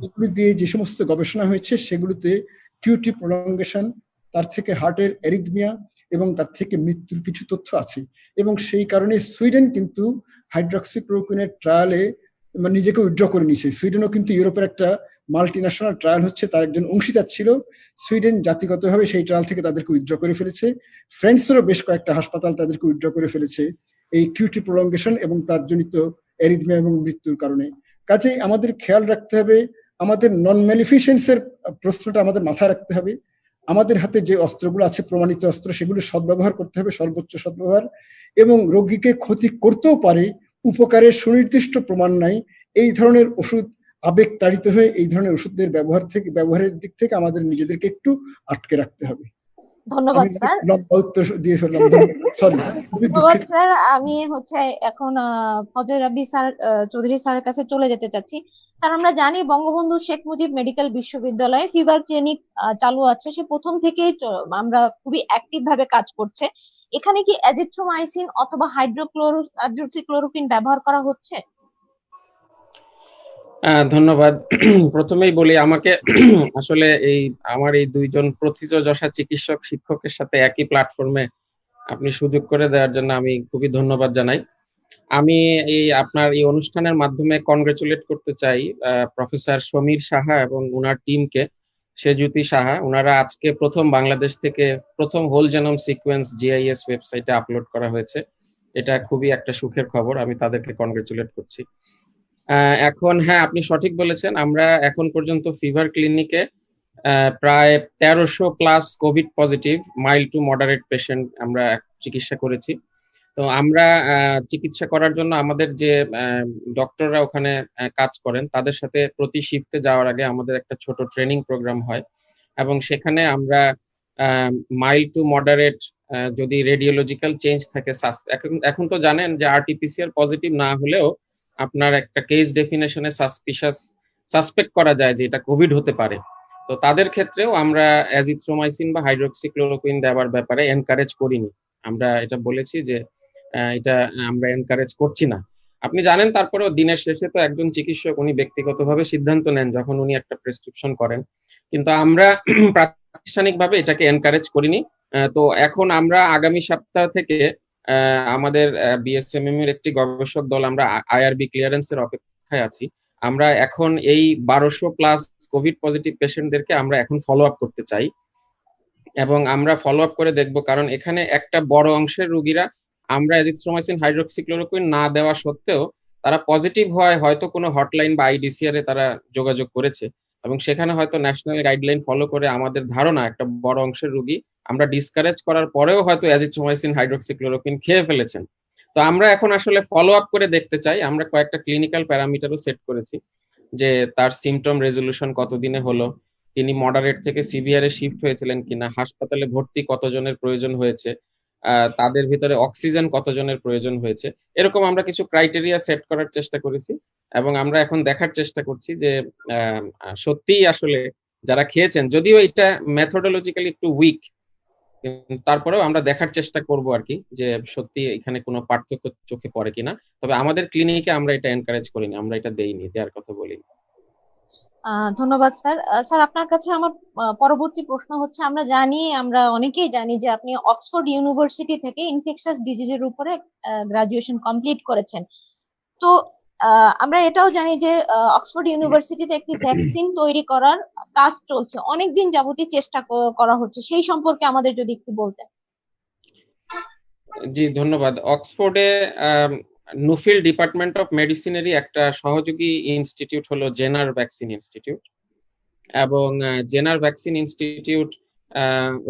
এগুলি দিয়ে যে সমস্ত গবেষণা হয়েছে সেগুলোতে কিউটি প্রলঙ্গেশন, তার থেকে হার্টের অ্যারিথমিয়া এবং তার থেকে মৃত্যুর কিছু তথ্য আছে। এবং সেই কারণে সুইডেন কিন্তু হাইড্রক্সিক্লোরোকুইনের ট্রায়ালে নিজেকে উইথড্র করে নিয়েছে। সুইডেনও কিন্তু ইউরোপের একটা মাল্টিন্যাশনাল ট্রায়াল হচ্ছে, তার একজন অংশীদার ছিল। সুইডেন জাতিগতভাবে সেই ট্রায়াল থেকে তাদেরকে উইথড্র করে ফেলেছে। ফ্রান্সেরও বেশ কয়েকটা হাসপাতাল তাদেরকে উইথড্র করে ফেলেছে এই কিউটি প্রলঙ্গেশন এবং তার জনিত অ্যারিথমিয়া এবং মৃত্যুর কারণে। কাজেই আমাদের খেয়াল রাখতে হবে, আমাদের নন ম্যালিফিসেন্সের প্রশ্নটা আমাদের মাথায় রাখতে হবে। আমাদের হাতে যে অস্ত্রগুলো আছে, প্রমাণিত অস্ত্র, সেগুলো সদ্ব্যবহার করতে হবে, সর্বোচ্চ সদ্ব্যবহার। এবং রোগীকে ক্ষতি করতেও পারে, উপকারের সুনির্দিষ্ট প্রমাণ নাই, এই ধরনের ওষুধ আবেগ তাড়িত হয়ে এই ধরনের ওষুধের ব্যবহারের দিক থেকে আমাদের নিজেদেরকে একটু আটকে রাখতে হবে। ধন্যবাদ স্যার। ধন্যবাদ স্যার। আমি এখন ফজলে রাব্বি স্যার চৌধুরী স্যারের কাছে চলে যেতে চাচ্ছি। স্যার, আমরা জানি বঙ্গবন্ধু শেখ মুজিব মেডিকেল বিশ্ববিদ্যালয়ে ফিভার ক্লিনিক চালু আছে, সে প্রথম থেকেই আমরা খুবই অ্যাক্টিভ ভাবে কাজ করছে। এখানে কি এজিথ্রোমাইসিন অথবা হাইড্রোক্সিক্লোরোকুইন ব্যবহার করা হচ্ছে? ধন্যবাদ। প্রথমেই বলি, আমাকে আসলে আমার এই দুইজন প্রথিতযশা চিকিৎসক শিক্ষকের সাথে একই প্ল্যাটফর্মে আপনি সুযোগ করে দেওয়ার জন্য আমি খুবই ধন্যবাদ জানাই। আমি আপনার এই অনুষ্ঠানের মাধ্যমে কনগ্রেচুলেট করতে চাই প্রফেসর সমীর সাহা এবং ওনার টিমকে, সেজুতি সাহা। ওনারা আজকে প্রথম বাংলাদেশ থেকে প্রথম হোল জেনোম সিকোয়েন্স জিআইএস ওয়েবসাইটে আপলোড করা হয়েছে। এটা খুবই একটা সুখের খবর, আমি তাদেরকে কনগ্রেচুলেট করছি। এখন হ্যাঁ, আপনি সঠিক বলেছেন, আমরা এখন পর্যন্ত ফিভার ক্লিনিকে প্রায় 1300+ Covid positive mild to moderate patient আমরা চিকিৎসা করেছি। তো আমরা চিকিৎসা করার জন্য আমাদের যে ডক্টররা ওখানে কাজ করেন তাদের সাথে প্রতি শিফটে যাওয়ার আগে আমাদের একটা ছোট ট্রেনিং প্রোগ্রাম হয়, এবং সেখানে আমরা মাইল্ড টু মডারেট যদি রেডিওলজিক্যাল চেঞ্জ থাকে, এখন তো জানেন যে আরটিপিসিআর পজিটিভ না হলেও আপনার একটা কেস ডেফিনেশনে সাসপেক্ট করা যায় যে এটা কোভিড হতে পারে। তো তাদের ক্ষেত্রেও আমরা অ্যাজিথ্রোমাইসিন বা হাইড্রোক্সিক্লোরোকুইন দেওয়ার ব্যাপারে এনকারেজ করিনি। আমরা এটা বলেছি যে এটা আমরা এনকারেজ করছি না। আপনি জানেন, তারপরেও দিনের শেষে তো একজন চিকিৎসক উনি ব্যক্তিগতভাবে সিদ্ধান্ত নেন যখন উনি একটা প্রেসক্রিপশন করেন, কিন্তু আমরা প্রাতিষ্ঠানিকভাবে এটাকে এনকারেজ করিনি। তো এখন আমরা আগামী সপ্তাহ থেকে আমাদের বিএসএমএম এর একটি গবেষক দল, আমরা আইআরবি ক্লিয়ারেন্সের অপেক্ষায় আছি। আমরা এখন এই 1200+ কোভিড পজিটিভ পেশেন্টদেরকে আমরা এখন ফলো আপ করতে চাই, এবং আমরা ফলো আপ করে দেখব, কারণ এখানে একটা বড় অংশের রোগীরা আমরা অ্যাজিথ্রোমাইসিন হাইড্রোক্সিক্লোরোকুইন না দেওয়া সত্ত্বেও তারা পজিটিভ হয়, হয়তো কোনো হটলাইন বা আইডিসিআর এ তারা যোগাযোগ করেছে, এবং সেখানে হয়তো ন্যাশনাল গাইডলাইন ফলো করে আমাদের ধারণা একটা বড় অংশের রোগী আমরা ডিসকারেজ করার পরেও হয়তো অ্যাজিথ্রোমাইসিন হাইড্রোক্সিক্লোরোকুইন খেয়ে ফেলেছেন। তো আমরা এখন আসলে ফলো আপ করে দেখতে চাই। আমরা কয়েকটা ক্লিনিক্যাল প্যারামিটারও সেট করেছি, যে তার সিমটম রেজলিউশন কতদিনে হলো, তিনি মডারেট থেকে সিভিয়ারে শিফট হয়েছিলেন কিনা, হাসপাতালে ভর্তি কতজনের প্রয়োজন হয়েছে, তাদের ভিতরে অক্সিজেন কতজনের প্রয়োজন হয়েছে, এরকম আমরা কিছু ক্রাইটেরিয়া সেট করার চেষ্টা করেছি। এবং আমরা এখন দেখার চেষ্টা করছি যে সত্যিই আসলে যারা খেয়েছেন, যদিও এটা মেথোডোলজিক্যালি একটু উইক, তারপরেও আমরা দেখার চেষ্টা করব আর কি, যে সত্যি এখানে কোনো পার্থক্য চোখে পড়ে কিনা। তবে আমাদের ক্লিনিকে আমরা এটা এনকারেজ করিনি, আমরা এটা দেইনি, দেওয়ার কথা বলিনি। ধন্যবাদ স্যার। স্যার, আপনার কাছে আমার পরবর্তী প্রশ্ন হচ্ছে, আমরা অনেকেই জানি যে আপনি অক্সফোর্ড ইউনিভার্সিটি থেকে ইনফেকশাস ডিজিজের উপরে গ্রাজুয়েশন কমপ্লিট করেছেন। তো আমরা এটাও জানি যে অক্সফোর্ড ইউনিভার্সিটিতে একটি ভ্যাকসিন তৈরি করার কাজ চলছে, অনেকদিন যাবতীয় চেষ্টা করা হচ্ছে, সেই সম্পর্কে আমাদের যদি একটু বলতেন। জি, ধন্যবাদ। অক্সফোর্ডে নুফিল ডিপার্টমেন্ট অফ মেডিসিনেরই একটা সহযোগী ইনস্টিটিউট হলো জেনার ভ্যাকসিন ইনস্টিটিউট, এবং জেনার ভ্যাকসিন ইনস্টিটিউট,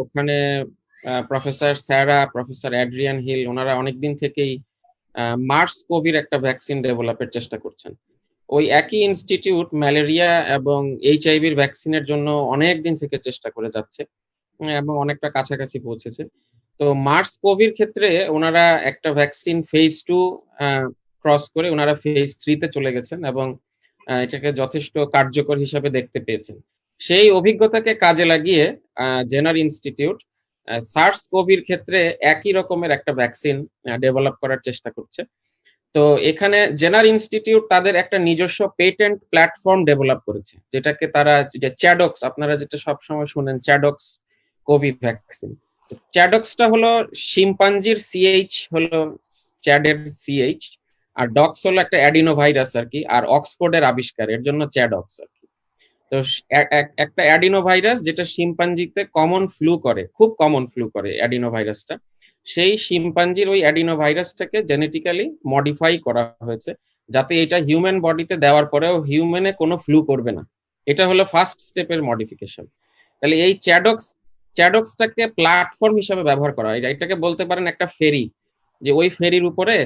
ওখানে professor Sarah, professor Adrian Hill, ওনারা অনেকদিন থেকেই মার্স কোভির একটা ভ্যাকসিন ডেভেলপের চেষ্টা করছেন। ওই একই ইনস্টিটিউট ম্যালেরিয়া এবং এইচআইভির ভ্যাকসিনের জন্য অনেক দিন থেকে চেষ্টা করে যাচ্ছে, এবং অনেকটা কাছাকাছি পৌঁছেছে। তো মার্স কোভির ক্ষেত্রে ওনারা একটা ভ্যাকসিন ফেজ 2 ক্রস করে ওনারা ফেজ 3-তে চলে গেছেন, এবং এটাকে যথেষ্ট কার্যকর হিসাবে দেখতে পেয়েছেন। সেই অভিজ্ঞতাকে কাজে লাগিয়ে জেনার ইনস্টিটিউট সার্স কোভির ক্ষেত্রে একই রকমের একটা ভ্যাকসিন ডেভেলপ করার চেষ্টা করছে। তো এখানে জেনার ইনস্টিটিউট তাদের একটা নিজস্ব পেটেন্ট প্ল্যাটফর্ম ডেভেলপ করেছে, যেটাকে তারা চ্যাডক্স, আপনারা যেটা সবসময় শুনেন, চ্যাডক্স কোভিড ভ্যাকসিন। চ্যাডক্সটা হলো শিম্পাঞ্জির সিএইচ হলো চ্যাডের সিএইচ, আর ডক্স হলো একটা অ্যাডিনো ভাইরাস আর কি, আর অক্সফোর্ডের আবিষ্কার, এর জন্য চ্যাডক্স আর কি। তো একটা অ্যাডিনো ভাইরাস যেটা শিম্পাঞ্জিতে কমন ফ্লু করে, খুব কমন ফ্লু করে অ্যাডিনো ভাইরাসটা, সেই শিম্পাঞ্জির ওই অ্যাডিনো ভাইরাসটাকে জেনেটিক্যালি মডিফাই করা হয়েছে যাতে এটা হিউম্যান বডিতে দেওয়ার পরেও হিউম্যানে কোনো ফ্লু করবে না। এটা হলো ফার্স্ট স্টেপের মডিফিকেশন। তাহলে এই চ্যাডক্সটাকে প্ল্যাটফর্ম হিসেবে ব্যবহার করা হয়, এটাকে বলতে পারেন একটা ফেরি, যে ওই ফেরির উপরে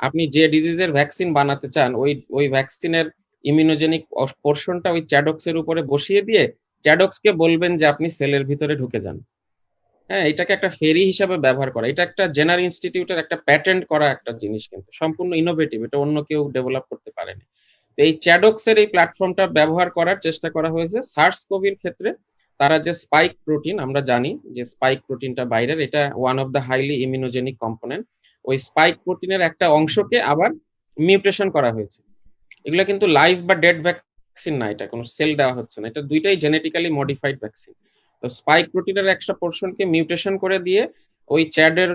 আপনি যে ডিজিজের ভ্যাকসিন বানাতে চান ওই ভ্যাকসিনের ইমিউনোজেনিক পোর্শনটা ওই চ্যাডক্সের উপরে বসিয়ে দিয়ে চ্যাডক্সকে বলবেন যে আপনি সেলের ভিতরে ঢুকে যান। হ্যাঁ, এটাকে একটা ফেরি হিসাবে ব্যবহার করা, এটা একটা জেনার ইনস্টিটিউটের একটা প্যাটেন্ট করা একটা জিনিস, কিন্তু সম্পূর্ণ ইনোভেটিভ, এটা অন্য কেউ ডেভেলপ করতে পারেনি। তো এই চ্যাডক্সের এই প্ল্যাটফর্মটা ব্যবহার করার চেষ্টা করা হয়েছে সার্স কোভির ক্ষেত্রে। তারা যে স্পাইক প্রোটিন, আমরা জানি যে স্পাইক প্রোটিনটা বাইরের, এটা one of the highly immunogenic component, ওই স্পাইক প্রোটিনের একটা অংশকে আবার মিউটেশন করা হয়েছে। এগুলো কিন্তু লাইভ বা ডেড ভ্যাকসিন না, এটা কোনো সেল দেওয়া হচ্ছে না, এটা দুইটাই জেনেটিক্যালি মডিফাইড ভ্যাকসিন। তো স্পাইক প্রোটিনের একটা পোর্শনকে মিউটেশন করে দিয়ে ওই চ্যাডের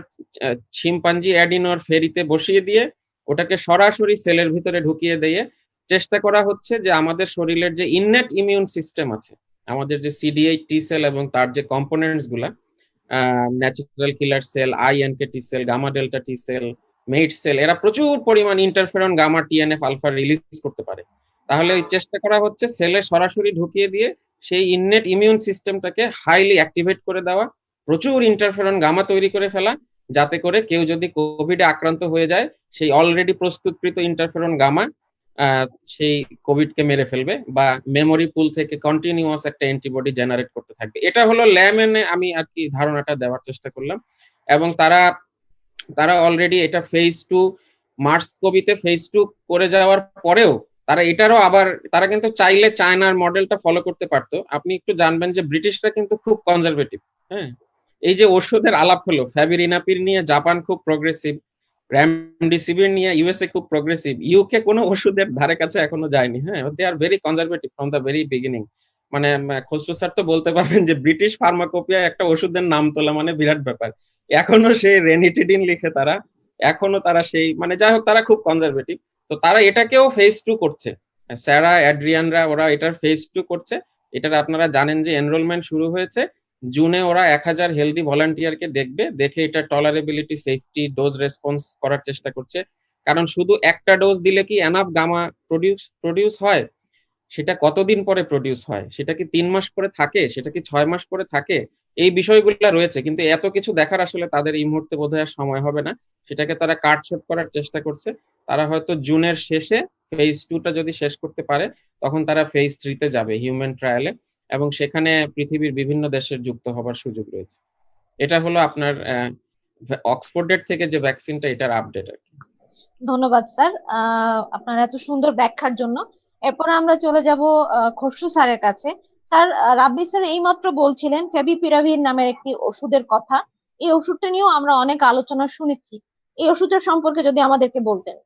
শিম্পাঞ্জি অ্যাডিনোর ফেরিতে বসিয়ে দিয়ে ওটাকে সরাসরি সেলের ভিতরে ঢুকিয়ে দিয়ে চেষ্টা করা হচ্ছে যে আমাদের শরীরের যে ইননেট ইমিউন সিস্টেম আছে, আমাদের যে CD8 টি সেল এবং তার যে কম্পোনেন্টস গুলা, natural killer cell, INK T cell, gamma delta T cell, MAIT cell, এরা প্রচুর পরিমাণ interferon, gamma, TNF, alpha release করতে পারে। তাহলে ওই চেষ্টা করা হচ্ছে সেলে সরাসরি ঢুকিয়ে দিয়ে সেই ইননেট ইমিউন সিস্টেমটাকে হাইলি অ্যাক্টিভেট করে দেওয়া, প্রচুর ইন্টারফেরন গামা তৈরি করে ফেলা, যাতে করে কেউ যদি কোভিডে আক্রান্ত হয়ে যায় সেই অলরেডি প্রস্তুতকৃত ইন্টারফেরন গামা সেই কোভিডকে মেরে ফেলবে, বা মেমোরি পুল থেকে কন্টিনিউয়াস একটা অ্যান্টিবডি জেনারেট করতে থাকবে। এটা হলো ল্যামেনে আমি আর কি ধারণাটা দেওয়ার চেষ্টা করলাম। এবং তারা অলরেডি এটা ফেজ 2 মার্স কোভিতে ফেজ 2 করে যাওয়ার পরেও তারা এটারও আবার তারা কিন্তু চাইলে চায়নার মডেলটা ফলো করতে পারতো। আপনি একটু জানবেন যে ব্রিটিশরা কিন্তু খুব কনজারভেটিভ। হ্যাঁ, এই যে ওষুধের আলাপ হলো, ফ্যাভিরিনাপির নিয়ে জাপান খুব প্রোগ্রেসিভ, রেমডিসিভির নিয়ে ইউএসএ খুব প্রোগ্রেসিভ, ইউকে কোনো ওষুধের ধারে কাছে এখনো যায়নি। হ্যাঁ, they are very conservative from the very beginning. মানে খসরু স্যার তো বলতে পারবেন যে ব্রিটিশ ফার্মাকোপিয়া একটা ওষুধের নাম তোলা মানে বিরাট ব্যাপার। এখনো সেই রেনিটিডিন লিখে তারা, এখনো তারা সেই মানে যাই হোক তারা খুব কনজারভেটিভ। তো তারা এটাকেও ফেজ 2 করছে, স্যারা অ্যাড্রিয়ানরা ওরা এটার ফেজ 2 করছে। এটার আপনারা জানেন যে এনরোলমেন্ট শুরু হয়েছে জুনে। ওরা 1000 হেলদি ভলান্টিয়ারকে দেখবে, দেখে এটা টলারেবিলিটি, সেফটি, ডোজ রেসপন্স করার চেষ্টা করছে। কারণ শুধু একটা ডোজ দিলে কি এনাফ গামা প্রডিউস হয়? সেটা কতদিন পরে প্রডিউস হয়? সেটা কি 3 মাস পরে থাকে? সেটা কি 6 মাস পরে থাকে? এই বিষয়গুলো রয়েছে, কিন্তু এত কিছু দেখার আসলে তাদের এই মুহূর্তে বোধহয় আর সময় হবে না। সেটাকে তারা কাটছট করার চেষ্টা করছে। তারা হয়তো জুনের শেষে ফেজ 2টা যদি শেষ করতে পারে তখন তারা ফেজ 3-তে যাবে হিউম্যান ট্রায়ালে, এবং সেখানে পৃথিবীর বিভিন্ন দেশের যুক্ত হবার সুযোগ রয়েছে। এটা হলো আপনার অক্সফোর্ডের থেকে যে ভ্যাকসিনটা, এটার আপডেট আর কি। ধন্যবাদ স্যার আপনার এত সুন্দর ব্যাখ্যার জন্য। এরপর আমরা চলে যাব খসরু স্যারের কাছে। স্যার, রাব্বি স্যার এইমাত্র বলছিলেন ফেভিপিরাভির নামের একটি ওষুধের কথা। এই ওষুধটা নিয়েও আমরা অনেক আলোচনা শুনেছি। এই ওষুধের সম্পর্কে যদি আমাদেরকে বলতেন।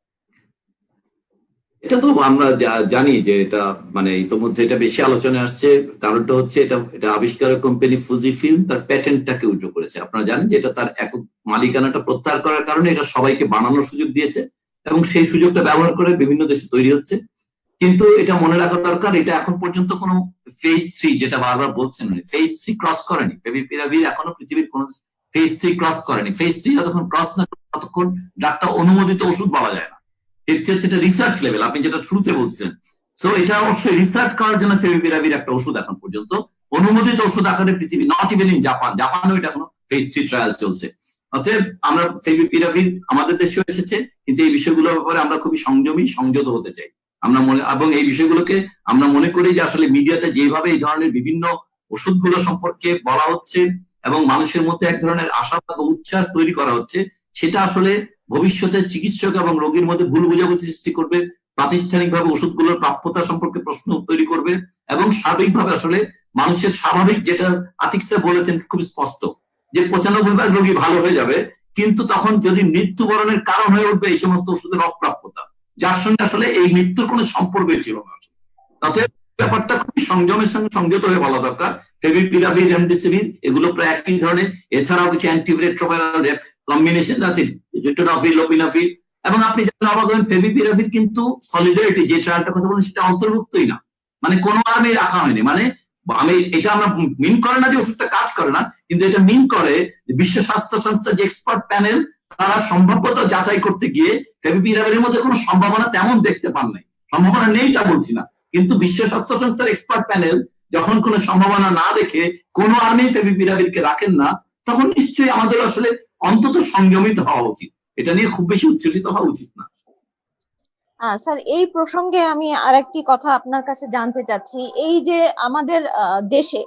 এটা তো আমরা জানি যে এটা মানে ইতোমধ্যে এটা বেশি আলোচনায় আসছে। কারণটা হচ্ছে এটা আবিষ্কারক কোম্পানি ফুজিফিল্ম তার প্যাটেন্টটাকে উইথড্র করেছে। আপনারা জানেন যে এটা তার একক মালিকানাটা প্রত্যাহার করার কারণে এটা সবাইকে বানানোর সুযোগ দিয়েছে, এবং সেই সুযোগটা ব্যবহার করে বিভিন্ন দেশে তৈরি হচ্ছে। কিন্তু এটা মনে রাখা দরকার, এটা এখন পর্যন্ত কোনো ফেজ 3, যেটা বারবার বলছেন, ফেজ 3 ক্রস করেনি। ফেভিপিরাভির এখনো পৃথিবীর কোনো ফেজ 3 ক্রস করেনি। ফেজ 3 যতক্ষণ ক্রস না করে ততক্ষণ ডাক্তার অনুমোদিত ওষুধ বলা যায় না। এটা রিসার্চ লেভেল, আপনি যেটা শুরুতে বলছেন। সো এটা অবশ্যই রিসার্চ করার জন্য ফেভিপিরাভির একটা ওষুধ এখন পর্যন্ত অনুমোদিত ওষুধ আকারে পৃথিবী, নট ইভেন ইন জাপানেও এটা এখনো ফেজ 3 ট্রায়াল চলছে। অতএব আমরা ফেভিপিরাভির আমাদের দেশেও এসেছে, কিন্তু এই বিষয়গুলোর ব্যাপারে আমরা খুবই সংযমী, সংযত হতে চাই। আমরা মনে এবং এই বিষয়গুলোকে আমরা মনে করি যে আসলে মিডিয়াতে যেভাবে এই ধরনের বিভিন্ন ওষুধগুলো সম্পর্কে বলা হচ্ছে এবং মানুষের মধ্যে এক ধরনের আশা বা উচ্ছ্বাস তৈরি করা হচ্ছে, সেটা আসলে ভবিষ্যতে চিকিৎসক এবং রোগীর মধ্যে ভুল বোঝাবুঝি সৃষ্টি করবে, প্রাতিষ্ঠানিকভাবে ওষুধগুলোর প্রাপ্যতা সম্পর্কে প্রশ্ন তৈরি করবে, এবং সার্বিকভাবে আসলে মানুষের স্বাভাবিক, যেটা আতিক স্যার বলেছেন খুব স্পষ্ট, যে 95% রোগী ভালো হয়ে যাবে, কিন্তু তখন যদি মৃত্যুবরণের কারণ হয়ে উঠবে এই সমস্ত ওষুধের অপ্রাপ্যতা, যার সঙ্গে আসলে এই মৃত্যুর কোনো সম্পর্কই ছিল না। অতএব ব্যাপারটা খুবই সংযমের সঙ্গে সংযত হয়ে বলা দরকার। ফেভিপিরাভির, রেমডেসিভির এগুলো প্রায় একই ধরনের। এছাড়াও কিছু অ্যান্টিরেট্রোভাইরাল কম্বিনেশন আছে, রিটোনাফিল, লোপিনাফিল, এবং আপনি জানেন অবাক হবেন ফেভিপিরাভির কিন্তু সলিডারিটি যে ট্রায়ালটা কথা বলেন সেটা অন্তর্ভুক্তই না, মানে কোনো আর্মে রাখা হয়নি। মানে এটা আমরা মিন করে না যে ওষুধটা কাজ করে না, কিন্তু এটা মিন করে বিশ্ব স্বাস্থ্য সংস্থার যে এক্সপার্ট প্যানেল, তারা সম্ভাব্যতা যাচাই করতে গিয়ে ফেভিপিরাভির মধ্যে কোনো সম্ভাবনা তেমন দেখতে পান নাই। সম্ভাবনা নেই তা বলছি না, কিন্তু বিশ্ব স্বাস্থ্য সংস্থার এক্সপার্ট প্যানেল যখন কোনো সম্ভাবনা না দেখে কোনো আর্মি ফেভিপিরাভিরকে রাখেন না, তখন নিশ্চয়ই আমাদের আসলে অন্তত সংযমিত হওয়া উচিত। এটা নিয়ে খুব বেশি উচ্ছ্বসিত হওয়া উচিত না। স্যার, এই প্রসঙ্গে আমি আরেকটি কথা আপনার কাছে জানতে চাচ্ছি। এই যে আমাদের দেশে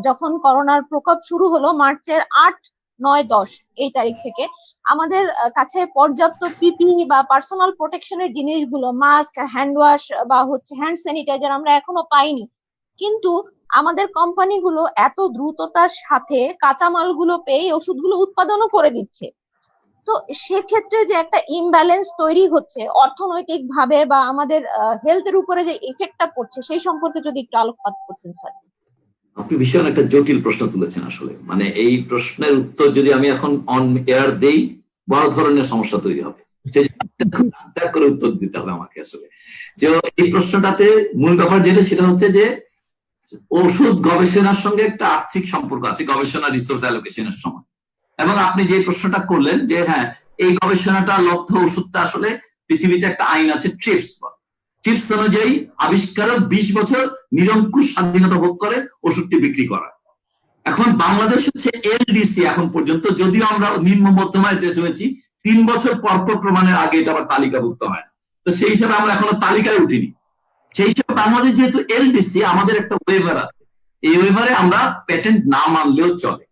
যখন করোনার প্রকোপ শুরু হলো মার্চের 8, 9, 10 এই তারিখ থেকে, আমাদের কাছে পর্যাপ্ত পিপিই বা পার্সোনাল প্রোটেকশনের জিনিসগুলো, মাস্ক, হ্যান্ড ওয়াশ বা হ্যান্ড স্যানিটাইজার আমরা এখনো পাইনি। কিন্তু আমাদের কোম্পানিগুলো এত দ্রুততার সাথে কাঁচামালগুলো পেয়ে ওষুধগুলো উৎপাদনও করে দিচ্ছে। তো সেক্ষেত্রে যে একটা ইমব্যালেন্স তৈরি হচ্ছে অর্থনৈতিক ভাবে বা আমাদের হেলথের উপরে যে ইফেক্টটা পড়ছে, সেই সম্পর্কে যদি একটু আলোকপাত করতেন স্যার। আপনি ভীষণ একটা জটিল প্রশ্ন তুলেছেন আসলে। মানে এই প্রশ্নের উত্তর যদি আমি এখন অন এয়ার দেই, বড় ধরনের সমস্যা তৈরি হবে, করে উত্তর দিতে হবে আমাকে আসলে। যে এই প্রশ্নটাতে মূল ব্যাপার যেটা, সেটা হচ্ছে যে ওষুধ গবেষণার সঙ্গে একটা আর্থিক সম্পর্ক আছে, গবেষণা রিসোর্স অ্যালোকেশনের সময়। এবং আপনি যে প্রশ্নটা করলেন যে হ্যাঁ, এই গবেষণাটা লব্ধ ওষুধটা আসলে পৃথিবীতে একটা আইন আছে, ট্রিপস অনুযায়ী আবিষ্কারক 20 বছর নিরঙ্কুশ স্বাধীনতা ভোগ করে ওষুধটি বিক্রি করা। এখন বাংলাদেশ হচ্ছে এলডিসি এখন পর্যন্ত, যদিও আমরা নিম্ন মধ্যমায়ের দেশ হয়েছি, 3 বছর পরপর প্রমাণের আগে এটা আবার তালিকাভুক্ত হয় না। তো সেই হিসাবে আমরা এখনো তালিকায় উঠিনি। সেই হিসাবে বাংলাদেশ যেহেতু এলডিসি, আমাদের একটা ওয়েভার আছে। এই ওয়েভারে আমরা প্যাটেন্ট না মানলেও চলে।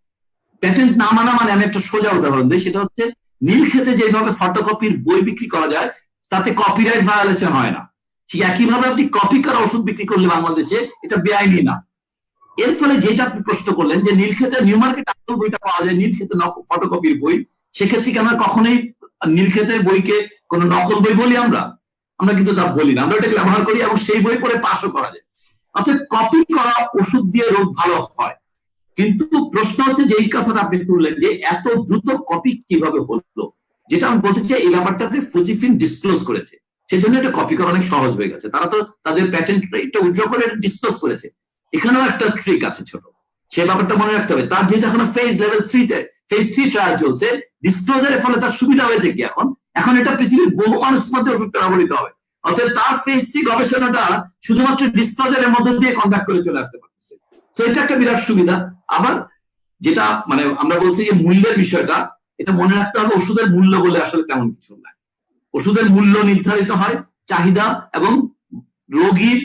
প্যাটেন্ট না মানা মানে, আমি একটা সোজা উদাহরণ দিই, সেটা হচ্ছে নীলক্ষেতে যেভাবে ফটোকপির বই বিক্রি করা যায়, তাতে কপিরাইট ভায়োলেশন হয় না। ঠিক একইভাবে আপনি কপি করা ওষুধ বিক্রি করলে বাংলাদেশে এটা বেআইনি না। এর ফলে যেটা আপনি প্রশ্ন করলেন যে নীলক্ষেতে নিউ মার্কেট আসল বইটা পাওয়া যায়, নীলক্ষেতে ফটোকপির বই, সেক্ষেত্রে কি আমরা কখনোই নীলক্ষেতের বইকে কোনো নকল বই বলি? আমরা কিন্তু তা বলি না, আমরা এটাকে ব্যবহার করি এবং সেই বই পড়ে পাশও করা যায়। অর্থাৎ কপি করা ওষুধ দিয়ে রোগ ভালো হয়, কিন্তু প্রশ্ন হচ্ছে যে এই কথাটা আপনি তুললেন যে এত দ্রুত কপি কিভাবে হলো, যেটা আমি বলতে চাই এই ব্যাপারটাতে ফুজিফিল্ম ডিসক্লোজ করেছে, সেই জন্য এটা কপি করা অনেক সহজ হয়ে গেছে। তারা তো তাদের প্যাটেন্ট রেটটা উইথড্র করে ডিসক্লোজ করেছে। এখানেও একটা ট্রিক আছে ছোট, সেই ব্যাপারটা মনে রাখতে হবে। তার যেহেতু এখন ফেজ লেভেল 3-তে ফেজ 3 ট্রায়াল চলছে, ডিসক্লোজারের ফলে তার সুবিধা হয়েছে কি এখন এটা পৃথিবীর বহু মানুষের মধ্যে ওষুধটা ব্যবহৃত হবে। অর্থাৎ তার ফেজ 3 গবেষণাটা শুধুমাত্র ডিসক্লোজারের মধ্য দিয়ে কন্ডাক্ট করে চলে আসতে পারতেছে। তো এটা একটা বিরাট সুবিধা। আবার যেটা মানে আমরা বলছি যে মূল্যের বিষয়টা, এটা মনে রাখতে হবে ওষুধের মূল্য বলে আসলে তেমন কিছু নাই। ওষুধের মূল্য নির্ধারিত হয় চাহিদা এবং রোগীর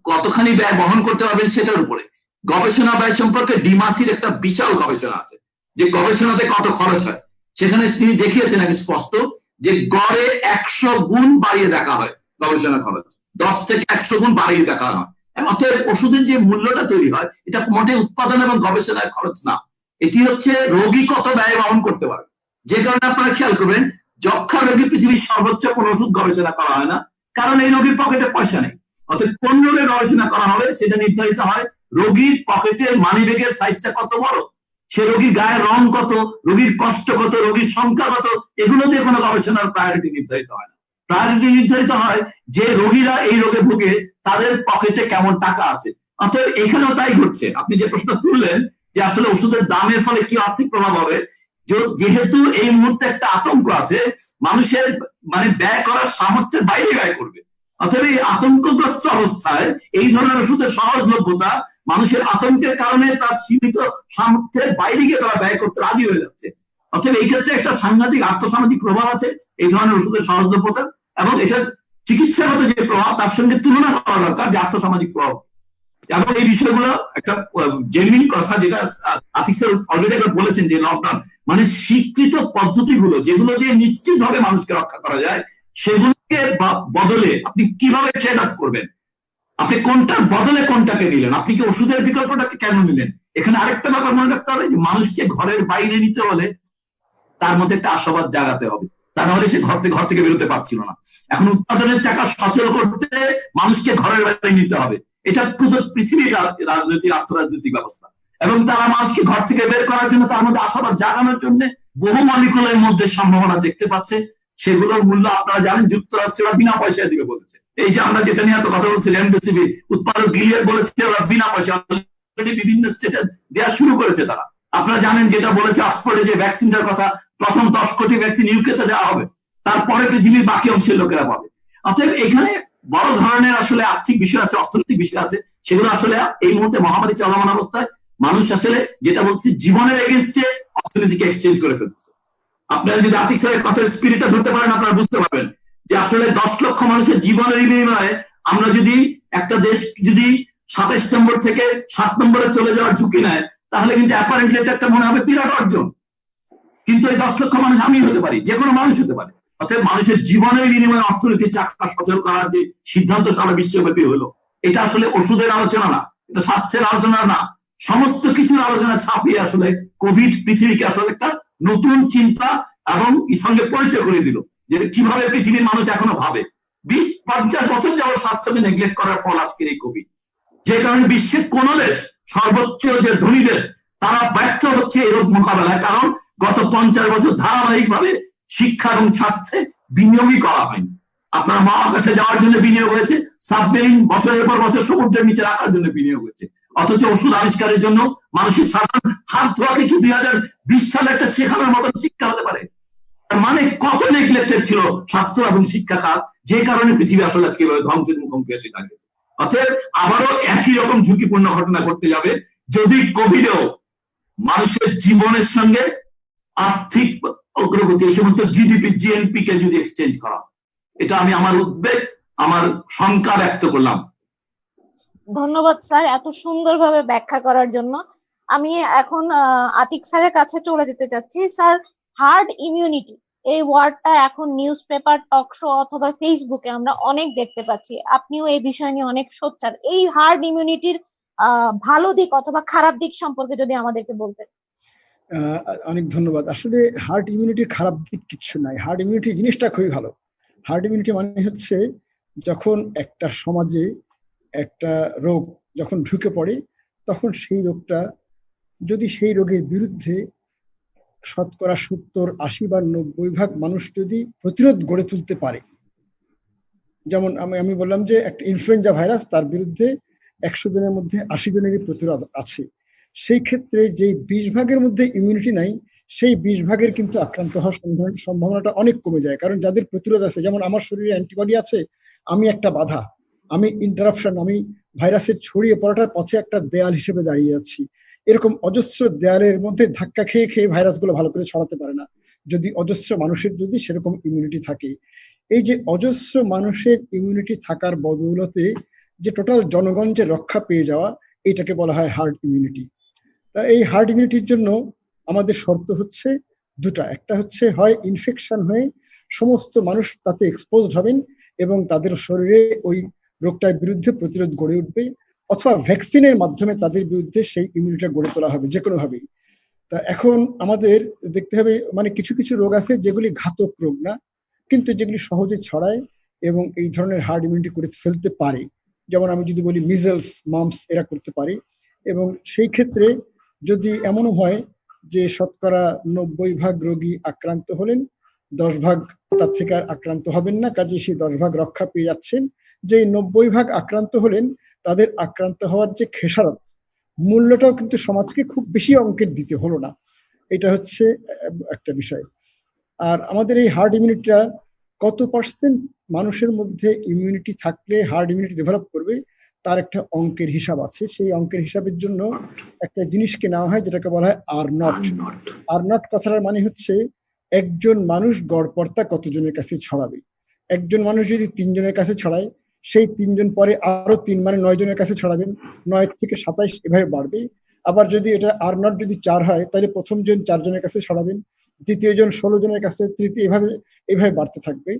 কতখানি ব্যয় বহন করতে পারবেন সেটার উপরে। গবেষণা ব্যয় সম্পর্কে ডিমাসির একটা বিশাল গবেষণা আছে, যে গবেষণাতে কত খরচ হয় সেখানে তিনি দেখিয়েছেন এক স্পষ্ট যে গড়ে 100 গুণ বাড়িয়ে দেখা হয় গবেষণা খরচ, 10 থেকে 100 গুণ বাড়িয়ে দেখা হয়। অতএব ওষুধের যে মূল্যটা তৈরি হয় এটা মোটে উৎপাদন এবং গবেষণার খরচ না, এটি হচ্ছে রোগী কত ব্যয় বহন করতে পারে। যে কারণে আপনারা খেয়াল করবেন যক্ষা রোগী পৃথিবীর সর্বোচ্চ কোন ওষুধ গবেষণা করা হয় না, কারণ এই রোগীর পকেটে পয়সা নেই। অর্থাৎ কোন রোগের গবেষণা করা হবে সেটা নির্ধারিত হয় রোগীর পকেটে মানিব্যাগের সাইজটা কত বড়, সে রোগীর গায়ের রং কত, রোগীর কষ্ট কত, রোগীর সংখ্যা কত, এগুলো দিয়ে কোনো গবেষণার প্রায়োরিটি নির্ধারিত হয় না। প্রায়োরিটি নির্ধারিত হয় যে রোগীরা এই রোগে ভুগে তাদের পকেটে কেমন টাকা আছে। অর্থাৎ এখানেও তাই ঘটছে। আপনি যে প্রশ্ন তুললেন যে আসলে ওষুধের দামের ফলে কি আর্থিক প্রভাব হবে, যেহেতু এই মুহূর্তে একটা আতঙ্ক আছে, মানুষের মানে ব্যয় করার সামর্থ্যের বাইরে ব্যয় করবে। অথবা এই আতঙ্কগ্রস্ত অবস্থায় এই ধরনের ওষুধের সহজলভ্যতা মানুষের আতঙ্কের কারণে তার সীমিত সামর্থ্যের বাইরে গিয়ে তারা ব্যয় করতে রাজি হয়ে যাচ্ছে। অথবা এই ক্ষেত্রে একটা সাংঘাতিক আর্থসামাজিক প্রভাব আছে এই ধরনের ওষুধের সহজলভ্যতা, এবং এটার চিকিৎসাগত যে প্রভাব তার সঙ্গে তুলনা করা দরকার যে আর্থসামাজিক প্রভাব। এবং এই বিষয়গুলো একটা জেনুইন কথা, যেটা আতিক স্যার অলরেডি একবার বলেছেন যে লকডাউন মানে স্বীকৃত পদ্ধতিগুলো যেগুলো দিয়ে নিশ্চিতভাবে মানুষকে রক্ষা করা যায়, সেগুলোকে বদলে আপনি কিভাবে ট্রেড অফ করবেন, আপনি কোনটার বদলে কোনটাকে নিলেন, আপনি কি ওষুধের বিকল্পটাকে কেন নিলেন। এখানে আরেকটা ব্যাপার মনে রাখতে হবে যে মানুষকে ঘরের বাইরে নিতে হলে তার মধ্যে একটা আশাবাদ জাগাতে হবে, তা নাহলে সে ঘর থেকে বেরোতে পারছিল না। এখন উৎপাদনের চাকা সচল করতে মানুষকে ঘরের বাইরে নিতে হবে, এটা পুরো পৃথিবীর রাজনৈতিক আর্থরাজনৈতিক ব্যবস্থা। এবং তারা মানুষকে ঘর থেকে বের করার জন্য তার মধ্যে আশাবাদ জাগানোর জন্য বহু মলিকুলের মধ্যে সম্ভাবনা দেখতে পাচ্ছে। সেগুলোর মূল্য আপনারা জানেন যুক্তরাষ্ট্র বিনা পয়সায় দিবে বলেছে। এই যে আমরা যেটা নিয়ে এত কথা বলছি রেমডেসিভির, উৎপাদক গিলিয়াড বলেছে ওরা বিনা পয়সা বিভিন্ন স্টেটে দেওয়া শুরু করেছে তারা। আপনারা জানেন যেটা বলেছে অক্সফোর্ডে যে ভ্যাকসিনটার কথা, প্রথম 10 কোটি ভ্যাকসিন ইউকেতে দেওয়া হবে, তারপরে পৃথিবীর বাকি অংশের লোকেরা পাবে। অতএব এখানে বড় ধরনের আসলে আর্থিক বিষয় আছে, অর্থনৈতিক বিষয় আছে, সেগুলো আসলে এই মুহূর্তে মহামারী চলমান অবস্থায় মানুষ আসলে যেটা বলছি জীবনের এগেইনস্টে অর্থনীতিকে এক্সচেঞ্জ করে ফেলছে। আপনারা যদি আতিক স্যারের কথার স্পিরিটটা ধরতে পারেন আপনারা বুঝতে পারবেন যে আসলে 10 লক্ষ মানুষের জীবনের বিনিময়ে আমরা যদি একটা দেশ যদি 27 নম্বর থেকে 7 নম্বরে চলে যাওয়ার ঝুঁকি নেয়, তাহলে কিন্তু অ্যাপারেন্টলি এটা একটা মনে হবে বিরাট অর্জন। কিন্তু এই 10 লক্ষ মানুষ আমি হতে পারি, যে কোনো মানুষ হতে পারে। অর্থাৎ মানুষের জীবনের বিনিময়ে অর্থনীতির চাকা সচল করার যে সিদ্ধান্ত সারা বিশ্বব্যাপী হলো, এটা আসলে ওষুধের আলোচনা না, এটা স্বাস্থ্যের আলোচনা না, সমস্ত কিছুর আলোচনা ছাপিয়ে আসলে কোভিড পৃথিবীকে আসলে একটা নতুন চিন্তা এবং সঙ্গে পরিচয় করে দিল যে কিভাবে পৃথিবীর মানুষ এখনো ভাবে। 20-50 বছর যাবত স্বাস্থ্যকে নেগলেক্ট করার ফল আজকের এই কোভিড, যে কারণে বিশ্বের কোন দেশ, সর্বোচ্চ যে ধনী দেশ, তারা ব্যর্থ হচ্ছে এই রোগ মোকাবেলায়। কারণ গত 50 বছর ধারাবাহিক ভাবে শিক্ষা এবং স্বাস্থ্যে বিনিয়োগই করা হয়নি। আপনার মহাকাশে যাওয়ার জন্য বিনিয়োগ হয়েছে, সাবমেরিন বছরের পর বছর সমুদ্রের নিচে রাখার জন্য বিনিয়োগ হয়েছে, অথচ ওষুধ আবিষ্কারের জন্য মানুষের সাধারণ হাত ধোয়াকে কি 2020 সালে একটা শেখানোর মতন শিক্ষা হতে পারে? মানে কত নেগলেক্টেড ছিল স্বাস্থ্য এবং শিক্ষা খাত, যে কারণে পৃথিবী আসলে আজকে ধ্বংসের মুখোমুখি হয়েছে দাঁড়িয়েছে। অতএব আবারও একই রকম ঝুঁকিপূর্ণ ঘটনা ঘটতে যাবে যদি কোভিডেও মানুষের জীবনের সঙ্গে আর্থিক অগ্রগতি, এই সমস্ত জিডিপি জিএনপি কে যদি এক্সচেঞ্জ করা, এটা আমি আমার উদ্বেগ, আমার শঙ্কা ব্যক্ত করলাম। ধন্যবাদ স্যার এত সুন্দরভাবে ব্যাখ্যা করার জন্য। আমি এখন আতিক স্যারের কাছে চলে যেতে চাচ্ছি। স্যার, হার্ড ইমিউনিটি এই ওয়ার্ডটা এখন নিউজ পেপার, টক শো অথবা ফেসবুকে আমরা অনেক দেখতে পাচ্ছি। আপনিও এই বিষয় নিয়ে অনেক সোচ্চার। এই হার্ড ইমিউনিটির ভালো দিক অথবা খারাপ দিক সম্পর্কে যদি আমাদেরকে বলতেন। আহ, অনেক ধন্যবাদ। আসলে হার্ড ইমিউনিটির খারাপ দিক কিচ্ছু নাই, হার্ড ইমিউনিটি জিনিসটা খুবই ভালো। হার্ড ইমিউনিটি মানে হচ্ছে যখন একটা সমাজে একটা রোগ যখন ঢুকে পড়ে, তখন সেই রোগটা যদি সেই রোগের বিরুদ্ধে 70, 80 বা 90 ভাগ মানুষ যদি প্রতিরোধ গড়ে তুলতে পারে, যেমন আমি বললাম যে একটা ইনফ্লুয়েঞ্জা ভাইরাস, তার বিরুদ্ধে 100 জনের মধ্যে 80 জনেরই প্রতিরোধ আছে। সেই ক্ষেত্রে যেই 20 ভাগের মধ্যে ইমিউনিটি নাই, সেই 20 ভাগের কিন্তু আক্রান্ত হওয়ার সম্ভাবনাটা অনেক কমে যায়। কারণ যাদের প্রতিরোধ আছে, যেমন আমার শরীরে অ্যান্টিবডি আছে, আমি একটা বাধা, আমি ইন্টারাপশন, আমি ভাইরাসের ছড়িয়ে পড়াটার পথে একটা দেয়াল হিসেবে দাঁড়িয়ে যাচ্ছি। এরকম অজস্র দেয়ালের মধ্যে ধাক্কা খেয়ে খেয়ে ভাইরাসগুলো ভালো করে ছড়াতে পারে না, যদি অজস্র মানুষের যদি সেরকম ইমিউনিটি থাকে। এই যে অজস্র মানুষের ইমিউনিটি থাকার বদৌলতে যে টোটাল জনগণ যে রক্ষা পেয়ে যাওয়া, এটাকে বলা হয় হার্ড ইমিউনিটি। তা এই হার্ড ইমিউনিটির জন্য আমাদের শর্ত হচ্ছে দুটা। একটা হচ্ছে হয় ইনফেকশন হয়ে সমস্ত মানুষ তাতে এক্সপোজড হবেন এবং তাদের শরীরে ওই রোগটার বিরুদ্ধে প্রতিরোধ গড়ে উঠবে, অথবা ভ্যাকসিনের মাধ্যমে তাদের বিরুদ্ধে সেই ইমিউনিটি গড়ে তোলা হবে যে কোনো ভাবেই। তা এখন আমাদের দেখতে হবে, মানে কিছু কিছু রোগ আছে যেগুলি ঘাতক রোগ না, কিন্তু যেগুলি সহজে ছড়ায় এবং এই ধরনের হার্ড ইমিউনিটি করে ফেলতে পারে। যেমন আমি যদি বলি মিজলস, মাম্পস, এরা করতে পারে। এবং সেই ক্ষেত্রে যদি এমনও হয় যে 90% রোগী আক্রান্ত হলেন, 10 ভাগ তার থেকে আর আক্রান্ত হবেন না, কাজে সেই 10 ভাগ রক্ষা পেয়ে যাচ্ছেন। যে 90 ভাগ আক্রান্ত হলেন, তাদের আক্রান্ত হওয়ার যে খেসারত, মূল্যটাও কিন্তু সমাজকে খুব বেশি অঙ্কের দিতে হলো না। এটা হচ্ছে একটা বিষয়। আর আমাদের এই হার্ড ইমিউনিটিটা কত পার্সেন্ট মানুষের মধ্যে ইমিউনিটি থাকলে হার্ড ইমিউনিটি ডেভেলপ করবে, তার একটা অঙ্কের হিসাব আছে। সেই অঙ্কের হিসাবের জন্য একটা জিনিসকে নেওয়া হয় যেটাকে বলা হয় আর নট। আর নট কথাটার মানে হচ্ছে একজন মানুষ গড়পড়তা কতজনের কাছে ছড়াবে। একজন মানুষ যদি 3 জনের কাছে ছড়ায়, সেই 3 জন পরে আরো 3 মানে 9 জনের কাছে ছড়াবেন, 9 থেকে 27 এভাবে বাড়বে। আবার যদি এটা আর নট যদি 4 হয়, তাহলে প্রথম জন 4 জনের কাছে ছড়াবেন, দ্বিতীয় জন 16 জনের কাছে, তৃতীয়, এভাবে বাড়তে থাকবে।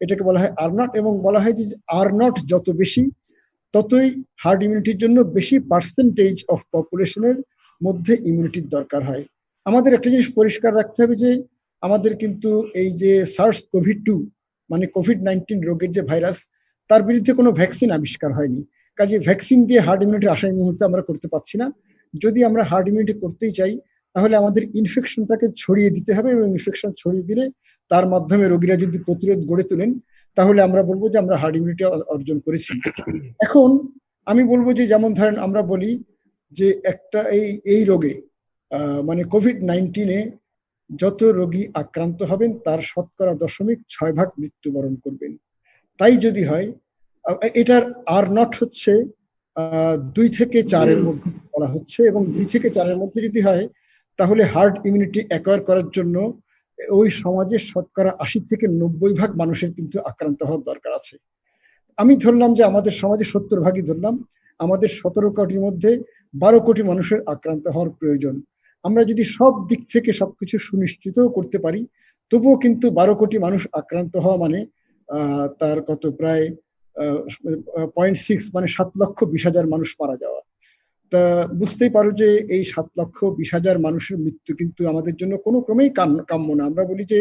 এটাকে বলা হয় আর নট। এবং বলা হয় যে আর নট যত বেশি, ততই হার্ড ইমিউনিটির জন্য বেশি পার্সেন্টেজ অফ পপুলেশনের মধ্যে ইমিউনিটির দরকার হয়। আমাদের একটা জিনিস পরিষ্কার রাখতে হবে যে আমাদের কিন্তু এই যে SARS-CoV-2 মানে কোভিড-19 রোগের যে ভাইরাস, তার বিরুদ্ধে কোনো ভ্যাকসিন আবিষ্কার হয়নি। কাজে ভ্যাকসিন দিয়ে হার্ড ইমিউনিটি আশা এই মুহূর্তে আমরা করতে পারছি না। যদি আমরা হার্ড ইমিউনিটি করতেই চাই, তাহলে আমাদের ইনফেকশনটাকে ছড়িয়ে দিতে হবে, এবং ইনফেকশন ছড়িয়ে দিলে তার মাধ্যমে রোগীরা যদি প্রতিরোধ গড়ে তোলেন, তাহলে আমরা বলবো যে আমরা হার্ড ইমিউনিটি অর্জন করেছি। এখন আমি বলবো যে যেমন ধরেন আমরা বলি যে একটা এই রোগে মানে কোভিড-19-এ যত রোগী আক্রান্ত হবেন, তার 6.6% মৃত্যুবরণ করবেন। তাই যদি হয়, এটার আর নট হচ্ছে 2 থেকে 4-এর মধ্যে বলা হচ্ছে, এবং 2 থেকে 4-এর মধ্যে যদি হয়, তাহলে হার্ড ইমিউনিটি অ্যাকোয়ার করার জন্য ওই সমাজের 80 থেকে 90% মানুষের কিন্তু আক্রান্ত হওয়ার দরকার আছে। আমি ধরলাম যে আমাদের সমাজে 70 ভাগই ধরলাম, আমাদের 17 কোটির মধ্যে 12 কোটি মানুষের আক্রান্ত হওয়ার প্রয়োজন। আমরা যদি সব দিক থেকে সবকিছু সুনিশ্চিত করতে পারি, তবুও কিন্তু 12 কোটি মানুষ আক্রান্ত হওয়া মানে তার কত, প্রায় 0.6 মানে 7,20,000 মানুষ মারা যাওয়া। তা বুঝতেই পারো যে এই 7,20,000 মানুষের মৃত্যু কিন্তু আমাদের জন্য কোনো ক্রমেই কাম্য না। আমরা বলি যে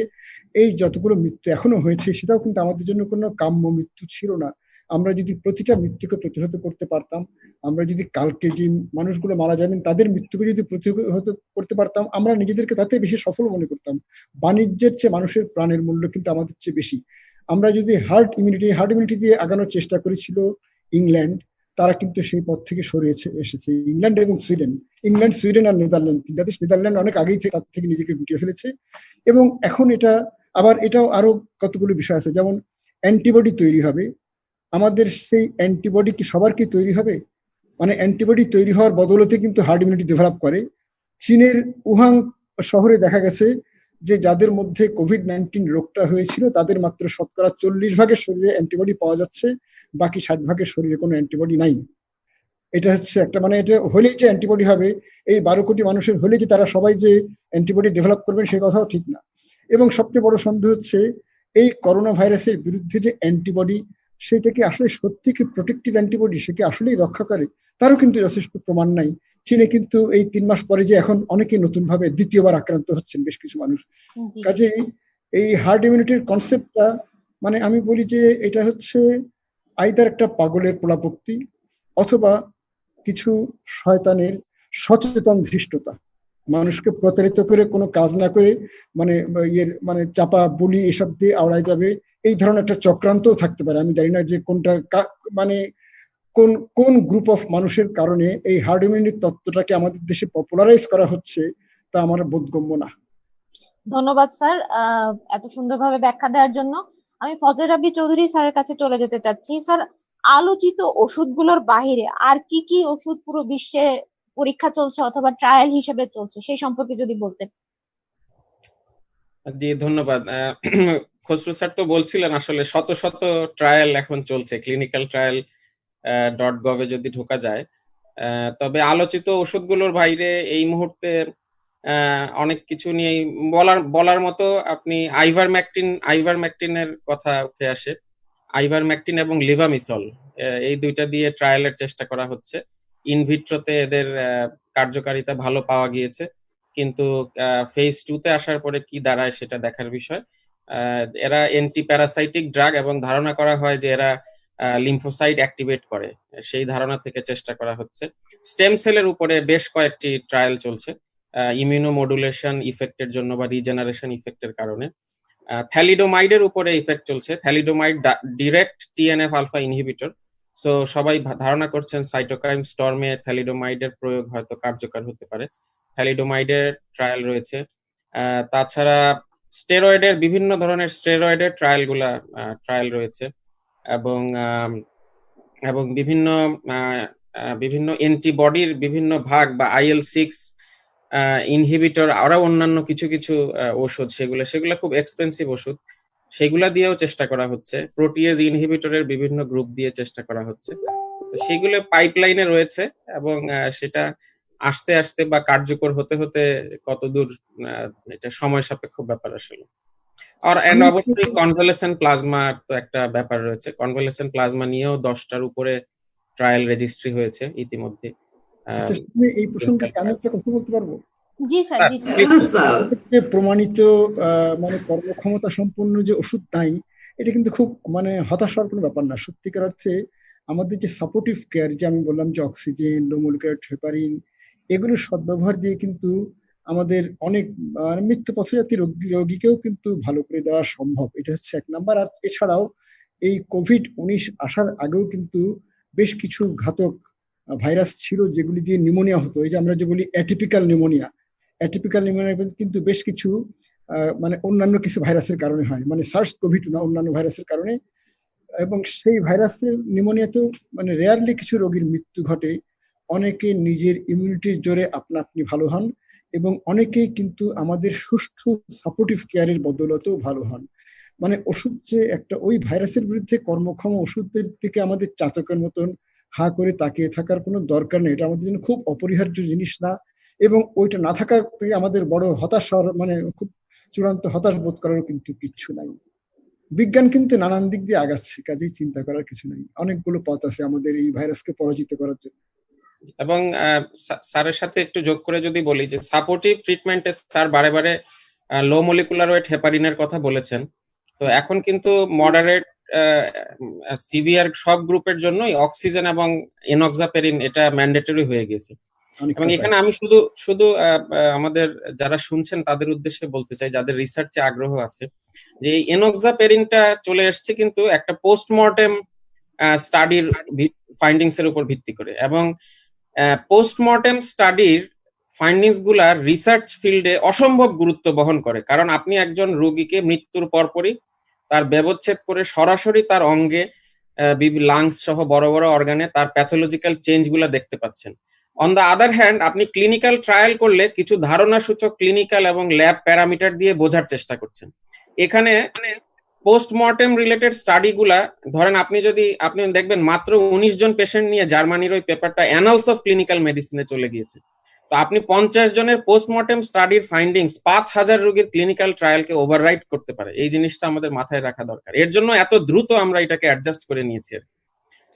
এই যতগুলো মৃত্যু এখনো হয়েছে, সেটাও কিন্তু আমাদের জন্য কোনো কাম্য মৃত্যু ছিল না। আমরা যদি প্রতিটা মৃত্যুকে প্রতিহত করতে পারতাম, আমরা যদি কালকে যে মানুষগুলো মারা যাবেন তাদের মৃত্যুকে যদি প্রতিহত করতে পারতাম, আমরা নিজেদেরকে তাতে বেশি সফল মনে করতাম। বাণিজ্যের চেয়ে মানুষের প্রাণের মূল্য কিন্তু আমাদের চেয়ে বেশি। আমরা যদি হার্ড ইমিউনিটি দিয়ে আগানোর চেষ্টা করেছিল ইংল্যান্ড, তারা কিন্তু সেই পথ থেকে সরে এসেছে। ইংল্যান্ড এবং সুইডেন, ইংল্যান্ড, সুইডেন আর নেদারল্যান্ড, তিনটা দেশ, নেদারল্যান্ড অনেক আগেই তার থেকে নিজেকে গুটিয়ে ফেলেছে। এবং এখন এটাও আরো কতগুলো বিষয় আছে, যেমন অ্যান্টিবডি তৈরি হবে। আমাদের সেই অ্যান্টিবডি কি সবার কি তৈরি হবে? মানে অ্যান্টিবডি তৈরি হওয়ার বদৌলতে কিন্তু হার্ড ইমিউনিটি ডেভেলপ করে। চীনের উহাং শহরে দেখা গেছে যে যাদের মধ্যে কোভিড-19 রোগটা হয়েছিল, তাদের মাত্র 40% শরীরে অ্যান্টিবডি পাওয়া যাচ্ছে, বাকি 60% শরীরে কোনো অ্যান্টিবডি নাই। এটা হচ্ছে একটা, মানে এটা হলেই যে অ্যান্টিবডি হবে, এই 12 কোটি মানুষের হলে যে তারা সবাই যে অ্যান্টিবডি ডেভেলপ করবেন, সেই কথাও ঠিক না। এবং সবচেয়ে বড় সন্দেহ হচ্ছে এই করোনা ভাইরাসের বিরুদ্ধে যে অ্যান্টিবডি, সেটা কি আসলে সত্যি কি প্রোটেক্টিভ অ্যান্টিবডি, সে কি আসলেই রক্ষা করে, তারও কিন্তু যথেষ্ট প্রমাণ নাই। চীনে কিন্তু এই 3 মাস পরে যে এখন অনেকে নতুন ভাবে দ্বিতীয়বার আক্রান্ত হচ্ছেন বেশ কিছু মানুষ। জি। কাজেই এই হার্ড ইমিউনিটির কনসেপ্টটা, মানে আমি বলি যে এটা হচ্ছে আইদার একটা পাগলের পোড়াপক্তি অথবা কিছু শয়তানের সচেতন ধৃষ্টতা, মানুষকে প্রতারিত করে কোনো কাজ না করে মানে মানে চাপা বুলি এসব দিয়ে আওড়ায় যাবে, এই ধরনের একটা চক্রান্তও থাকতে পারে। আমি জানি না যে কোনটা মানে কোন কোন গ্রুপ অফ মানুষের কারণে এই হার্ড ইমিউনিটি তত্ত্বটাকে আমাদের দেশে পপুলারাইজ করা হচ্ছে, তা আমার বোধগম্য না। ধন্যবাদ স্যার এত সুন্দরভাবে ব্যাখ্যা দেওয়ার জন্য। আমি ফজলে রাব্বি চৌধুরী স্যারের কাছে চলে যেতে চাচ্ছি। স্যার, আলোচিত ওষুধগুলোর বাইরে আর কি কি ওষুধ পুরো বিশ্বে পরীক্ষা চলছে অথবা ট্রায়াল হিসেবে চলছে, সেই সম্পর্কে যদি বলতেন। জি, ধন্যবাদ। খসরু স্যার তো বলছিলেন আসলে শত শত ট্রায়াল এখন চলছে, ক্লিনিক্যাল ট্রায়াল .gov এ যদি ঢোকা যায়। তবে আলোচিত ওষুধগুলোর বাইরে এই মুহূর্তে অনেক কিছু নিয়ে বলার মতো আপনি আইভারমেকটিনের কথা উঠে আসে। আইভারমেকটিন এবং লিভামিসল, এই দুইটা দিয়ে ট্রায়ালের চেষ্টা করা হচ্ছে। ইনভিট্রোতে এদের কার্যকারিতা ভালো পাওয়া গিয়েছে, কিন্তু ফেজ 2 তে আসার পরে কি দাঁড়ায় সেটা দেখার বিষয়। এরা অ্যান্টি প্যারাসাইটিক ড্রাগ এবং ধারণা করা হয় যে এরা লিম্ফোসাইট অ্যাক্টিভেট করে, সেই ধারণা থেকে চেষ্টা করা হচ্ছে। স্টেম সেলের উপরে বেশ কয়েকটি ট্রায়াল চলছে ইমিউনোমডুলেশন ইফেক্টের জন্য বা রিজেনারেশন ইফেক্টের কারণে। থ্যালিডোমাইডের উপরে ইফেক্ট চলছে, thalidomide direct TNF alpha inhibitor. So সবাই ধারণা করছেন সাইটোকাইন স্টর্মে থ্যালিডোমাইডের প্রয়োগ হয়তো কার্যকর হতে পারে। থ্যালিডোমাইডের ট্রায়াল রয়েছে। তাছাড়া স্টেরয়েডের বিভিন্ন ধরনের স্টেরয়েডের ট্রায়াল রয়েছে, এবং বিভিন্ন অ্যান্টিবডির বিভিন্ন ভাগ বা IL-6 ইনহিবিটর, আরো অন্যান্য কিছু কিছু ওষুধ, সেগুলো খুব এক্সপেন্সিভ ওষুধ, সেগুলা দিয়েও চেষ্টা করা হচ্ছে। প্রোটিয়েজ ইনহিবিটরের বিভিন্ন গ্রুপ দিয়ে চেষ্টা করা হচ্ছে। সেগুলো পাইপলাইনে রয়েছে এবং সেটা আস্তে আস্তে বা কার্যকর হতে হতে কতদূর, এটা সময় সাপেক্ষ ব্যাপার আসলে। আর অবশ্যই কনভালেসেন্ট প্লাজমা তো একটা ব্যাপার রয়েছে। কনভালেসেন্ট প্লাজমা নিয়েও 10টার উপরে ট্রায়াল রেজিস্ট্রি হয়েছে ইতিমধ্যে। এই প্রসঙ্গে আমি একটা কথা বলতে পারবো? জি স্যার, জি স্যার। প্রমাণিত মানে কর্মক্ষমতা সম্পন্ন যে ওষুধ নাই, এটা কিন্তু খুব মানে হতাশার কোনো ব্যাপার না। সত্যিকার অর্থে আমাদের যে সাপোর্টিভ কেয়ার, যে আমি বললাম যে অক্সিজেন, লো মলিকুলার হেপারিন, এগুলোর সদ্ব্যবহার দিয়ে কিন্তু আমাদের অনেক মৃত্যু পথযাত্রী রোগীকেও কিন্তু ভালো করে দেওয়া সম্ভব। এটা হচ্ছে 1 নাম্বার। আর এছাড়াও এই কোভিড-19 আসার আগেও কিন্তু বেশ কিছু ঘাতক ভাইরাস ছিল যেগুলি দিয়ে নিউমোনিয়া হতো। এই যে আমরা যে বলি অ্যাটিপিক্যাল নিউমোনিয়া কিন্তু বেশ কিছু মানে অন্যান্য কিছু ভাইরাসের কারণে হয়, মানে সার্স কোভিড না, অন্যান্য ভাইরাসের কারণে। এবং সেই ভাইরাসের নিউমোনিয়াতেও মানে রেয়ারলি কিছু রোগীর মৃত্যু ঘটে। অনেকে নিজের ইমিউনিটির জোরে আপনি ভালো হন, এবং অনেকেই কিন্তু আমাদের সুষ্ঠু সাপোর্টিভ কেয়ারের বদৌলতেও ভালো হন। মানে ওষুধ যে একটা ওই ভাইরাসের বিরুদ্ধে কর্মক্ষম ওষুধের দিকে আমাদের চাতকের মতন হা করে তাকিয়ে থাকার কোনো দরকার নেই। এটা আমাদের জন্য খুব অপরিহার্য জিনিস না, এবং ওইটা না থাকার থেকে আমাদের বড় হতাশার মানে খুব চূড়ান্ত হতাশ বোধ করার কিন্তু কিচ্ছু নাই। বিজ্ঞান কিন্তু নানান দিক দিয়ে আগাচ্ছে, কাজেই চিন্তা করার কিছু নাই। অনেকগুলো পথ আছে আমাদের এই ভাইরাসকে পরাজিত করার জন্য। এবং স্যারের সাথে একটু যোগ করে যদি বলি যে সাপোর্টিভ ট্রিটমেন্টে স্যার বারে বারে লো মলিকুলার ওয়েট হেপারিনের কথা বলেছেন। তো এখন কিন্তু মডারেট সিভিয়ার সব গ্রুপের জন্যই অক্সিজেন এবং এনক্সাপেরিন এটা ম্যান্ডেটরি হয়ে গেছে। এবং এখানে আমি শুধু আমাদের যারা শুনছেন তাদের উদ্দেশ্যে বলতে চাই, যাদের রিসার্চে আগ্রহ আছে, যে এই এনক্সাপেরিনটা চলে এসছে কিন্তু একটা পোস্টমর্টেম স্টাডির ফাইন্ডিংস এর উপর ভিত্তি করে, এবং পোস্টমর্টেম স্টাডির ফাইন্ডিংস গুলা রিসার্চ ফিল্ডে অসম্ভব গুরুত্ব বহন করে। কারণ আপনি একজন রোগীকে মৃত্যুর পরপরই তার ব্যবচ্ছেদ করে সরাসরি তার অঙ্গে, লাংস সহ বড় বড় অর্গানে তার প্যাথোলজিক্যাল চেঞ্জ গুলা দেখতে পাচ্ছেন। অন দ্য আদার হ্যান্ড আপনি ক্লিনিক্যাল ট্রায়াল করলে কিছু ধারণা সূচক ক্লিনিক্যাল এবং ল্যাব প্যারামিটার দিয়ে বোঝার চেষ্টা করছেন। এখানে পোস্টমর্টেম রিলেটেড স্টাডি গুলা ধরেন আপনি দেখবেন মাত্র 19 জন পেশেন্ট নিয়ে জার্মানির ওই পেপারটা অ্যানালস অফ ক্লিনিক্যাল মেডিসিনে চলে গিয়েছে। তো আপনি 50 জনের পোস্টমর্টেম স্টাডির ফাইন্ডিংস 5,000 রোগীর ক্লিনিক্যাল ট্রায়ালকে ওভাররাইড করতে পারে, এই জিনিসটা আমাদের মাথায় রাখা দরকার। এর জন্য এত দ্রুত আমরা এটাকে অ্যাডজাস্ট করে নিয়েছি আর কি।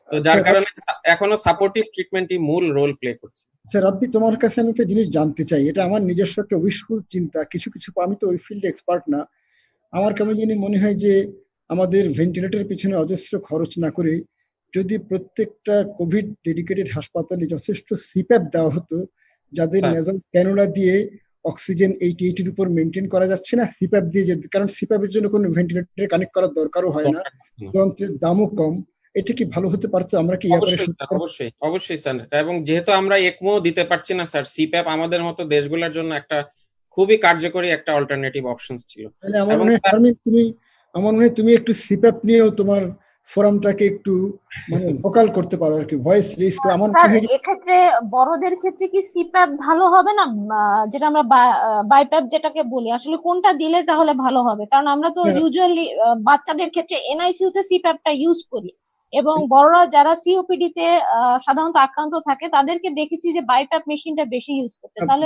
তো যার কারণে এখনো সাপোর্টিভ ট্রিটমেন্টই মূল রোল প্লে করছে। আচ্ছা রাব্বি, তোমার কাছে আমি একটা জিনিস জানতে চাই, এটা আমার নিজস্ব একটা উইশফুল চিন্তা, কিছু কিছু আমি তো ওই ফিল্ডে এক্সপার্ট না, আমার কেমন জানি মনে হয় যে আমাদের ভেন্টিলেটরের পিছনে অজস্র খরচ না করে যদি প্রত্যেকটা কোভিড ডেডিকেটেড হাসপাতালে যথেষ্ট সিপ্যাপ দেওয়া হতো, যাদের নেজাল ক্যানুলা দিয়ে অক্সিজেন 88 এর উপর মেনটেন করা যাচ্ছে না, সিপ্যাপ দিয়ে যেতে, কারণ সিপ্যাপের জন্য কোনো ভেন্টিলেটরে কানেক্ট করার দরকারও হয় না, যন্ত্রের দামও কম, এটা কি ভালো হতে পারতো? আমরা কি অবশ্যই অবশ্যই স্যার, এবং যেহেতু আমরা একমো দিতে পারছি না স্যার, সিপ্যাপ আমাদের মতো দেশগুলোর জন্য একটা খুবই কার্যকরী একটা অল্টারনেটিভ অপশন ছিল। আমার মনে হয় তুমি একটু সিপ্যাপ নিয়েও তোমার ফোরামটাকে একটু মানে ভোকাল করতে পারো আর কি, ভয়েস রেজ করে। আমার এক্ষেত্রে বড়দের ক্ষেত্রে কি সিপ্যাপ ভালো হবে না, যেটা আমরা বাইপ্যাপ যেটাকে বলি, আসলে কোনটা দিলে তাহলে ভালো হবে? কারণ আমরা তো ইউজুয়ালি বাচ্চাদের ক্ষেত্রে এনআইসিইউ তে সিপ্যাপটা ইউজ করি, এবং বড়রা যারা সিওপিডি তে সাধারণত আক্রান্ত থাকে তাদেরকে দেখেছি যে বাইপ্যাপ মেশিনটা বেশি ইউজ করতে। তাহলে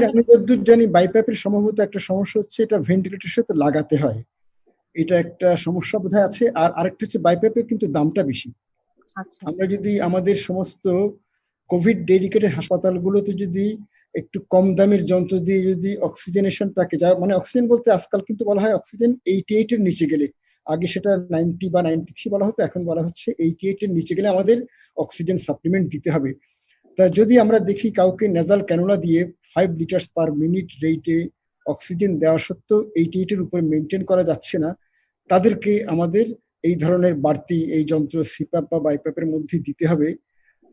আমি যতদূর জানি বাইপ্যাপের সম্ভবত একটা সমস্যা হচ্ছে এটা ভেন্টিলেটরের সাথে লাগাতে হয়, এটা একটা সমস্যা বোধহয় আছে। আর আরেকটা হচ্ছে বাইপ্যাপের কিন্তু দামটা বেশি। আমরা যদি আমাদের সমস্ত কোভিড ডেডিকেটেড হাসপাতালগুলোতে যদি একটু কম দামের যন্ত্র দিয়ে যদি অক্সিজেনেশনটাকে, যা মানে অক্সিজেন বলতে আজকাল কিন্তু বলা হয় অক্সিজেন 88 এর নিচে গেলে, আগে সেটা 90 বা 93 বলা হতো, এখন বলা হচ্ছে 88 এর নিচে গেলে আমাদের অক্সিজেন সাপ্লিমেন্ট দিতে হবে। তা যদি আমরা দেখি কাউকে নেজাল ক্যানুলা দিয়ে 5 লিটার পার মিনিট রেটে অক্সিজেন দেওয়া সত্ত্বেও 88 এর উপরে মেনটেন করা যাচ্ছে না, তাদেরকে আমাদের এই ধরনের বাড়তি এই যন্ত্র সিপ্যাপ বা বাইপ্যাপের মধ্যে দিতে হবে।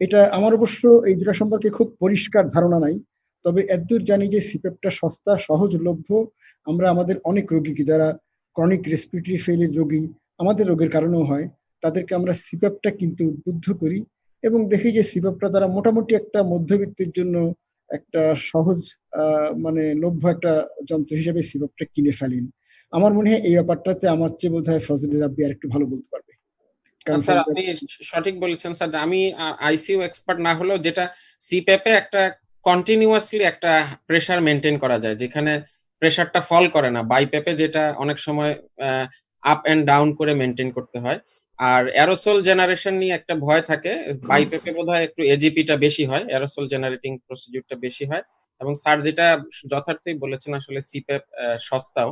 এটা আমার অবশ্য এই দুটা সম্পর্কে খুব পরিষ্কার ধারণা নাই, তবে এতদূর জানি যে সিপ্যাপটা সস্তা, সহজলভ্য। আমরা আমাদের অনেক রোগীকে, যারা ক্রনিক রেসপিরেটরি ফেইলিয়ার রোগী, আমাদের রোগের কারণেও হয়, তাদেরকে আমরা সিপ্যাপটা কিনতে উদ্বুদ্ধ করি এবং দেখি যে সিপ্যাপটা তারা মোটামুটি একটা মধ্যবিত্তের জন্য একটা সহজ মানে লভ্য একটা যন্ত্র হিসেবে সিপ্যাপটা কিনে ফেলেন। আমার মনে হয় এই ব্যাপারটাতে আমার চেয়ে বোধ হয় ফজলে রাব্বি আর একটু ভালো বলতে পারবে। স্যার আপনি সঠিক বলেছেন স্যার, আমি আইসিইউ এক্সপার্ট না হলেও যেটা সিপ্যাপে একটা কন্টিনিউয়াসলি একটা প্রেসার মেনটেন করা যায়, যেখানে প্রেসারটা ফল করে না। বাইপ্যাপে যেটা অনেক সময় আপ এন্ড ডাউন করে মেনটেন করতে হয়। আর অ্যারোসল জেনারেশন নিয়ে একটা ভয় থাকে, বাইপ্যাপে বোধহয় একটু এজিপিটা বেশি হয়, অ্যারোসল জেনারেটিং প্রসিডিউরটা বেশি হয়। এবং স্যার যেটা যথার্থই বলেছেন, আসলে সিপ্যাপ সস্তাও।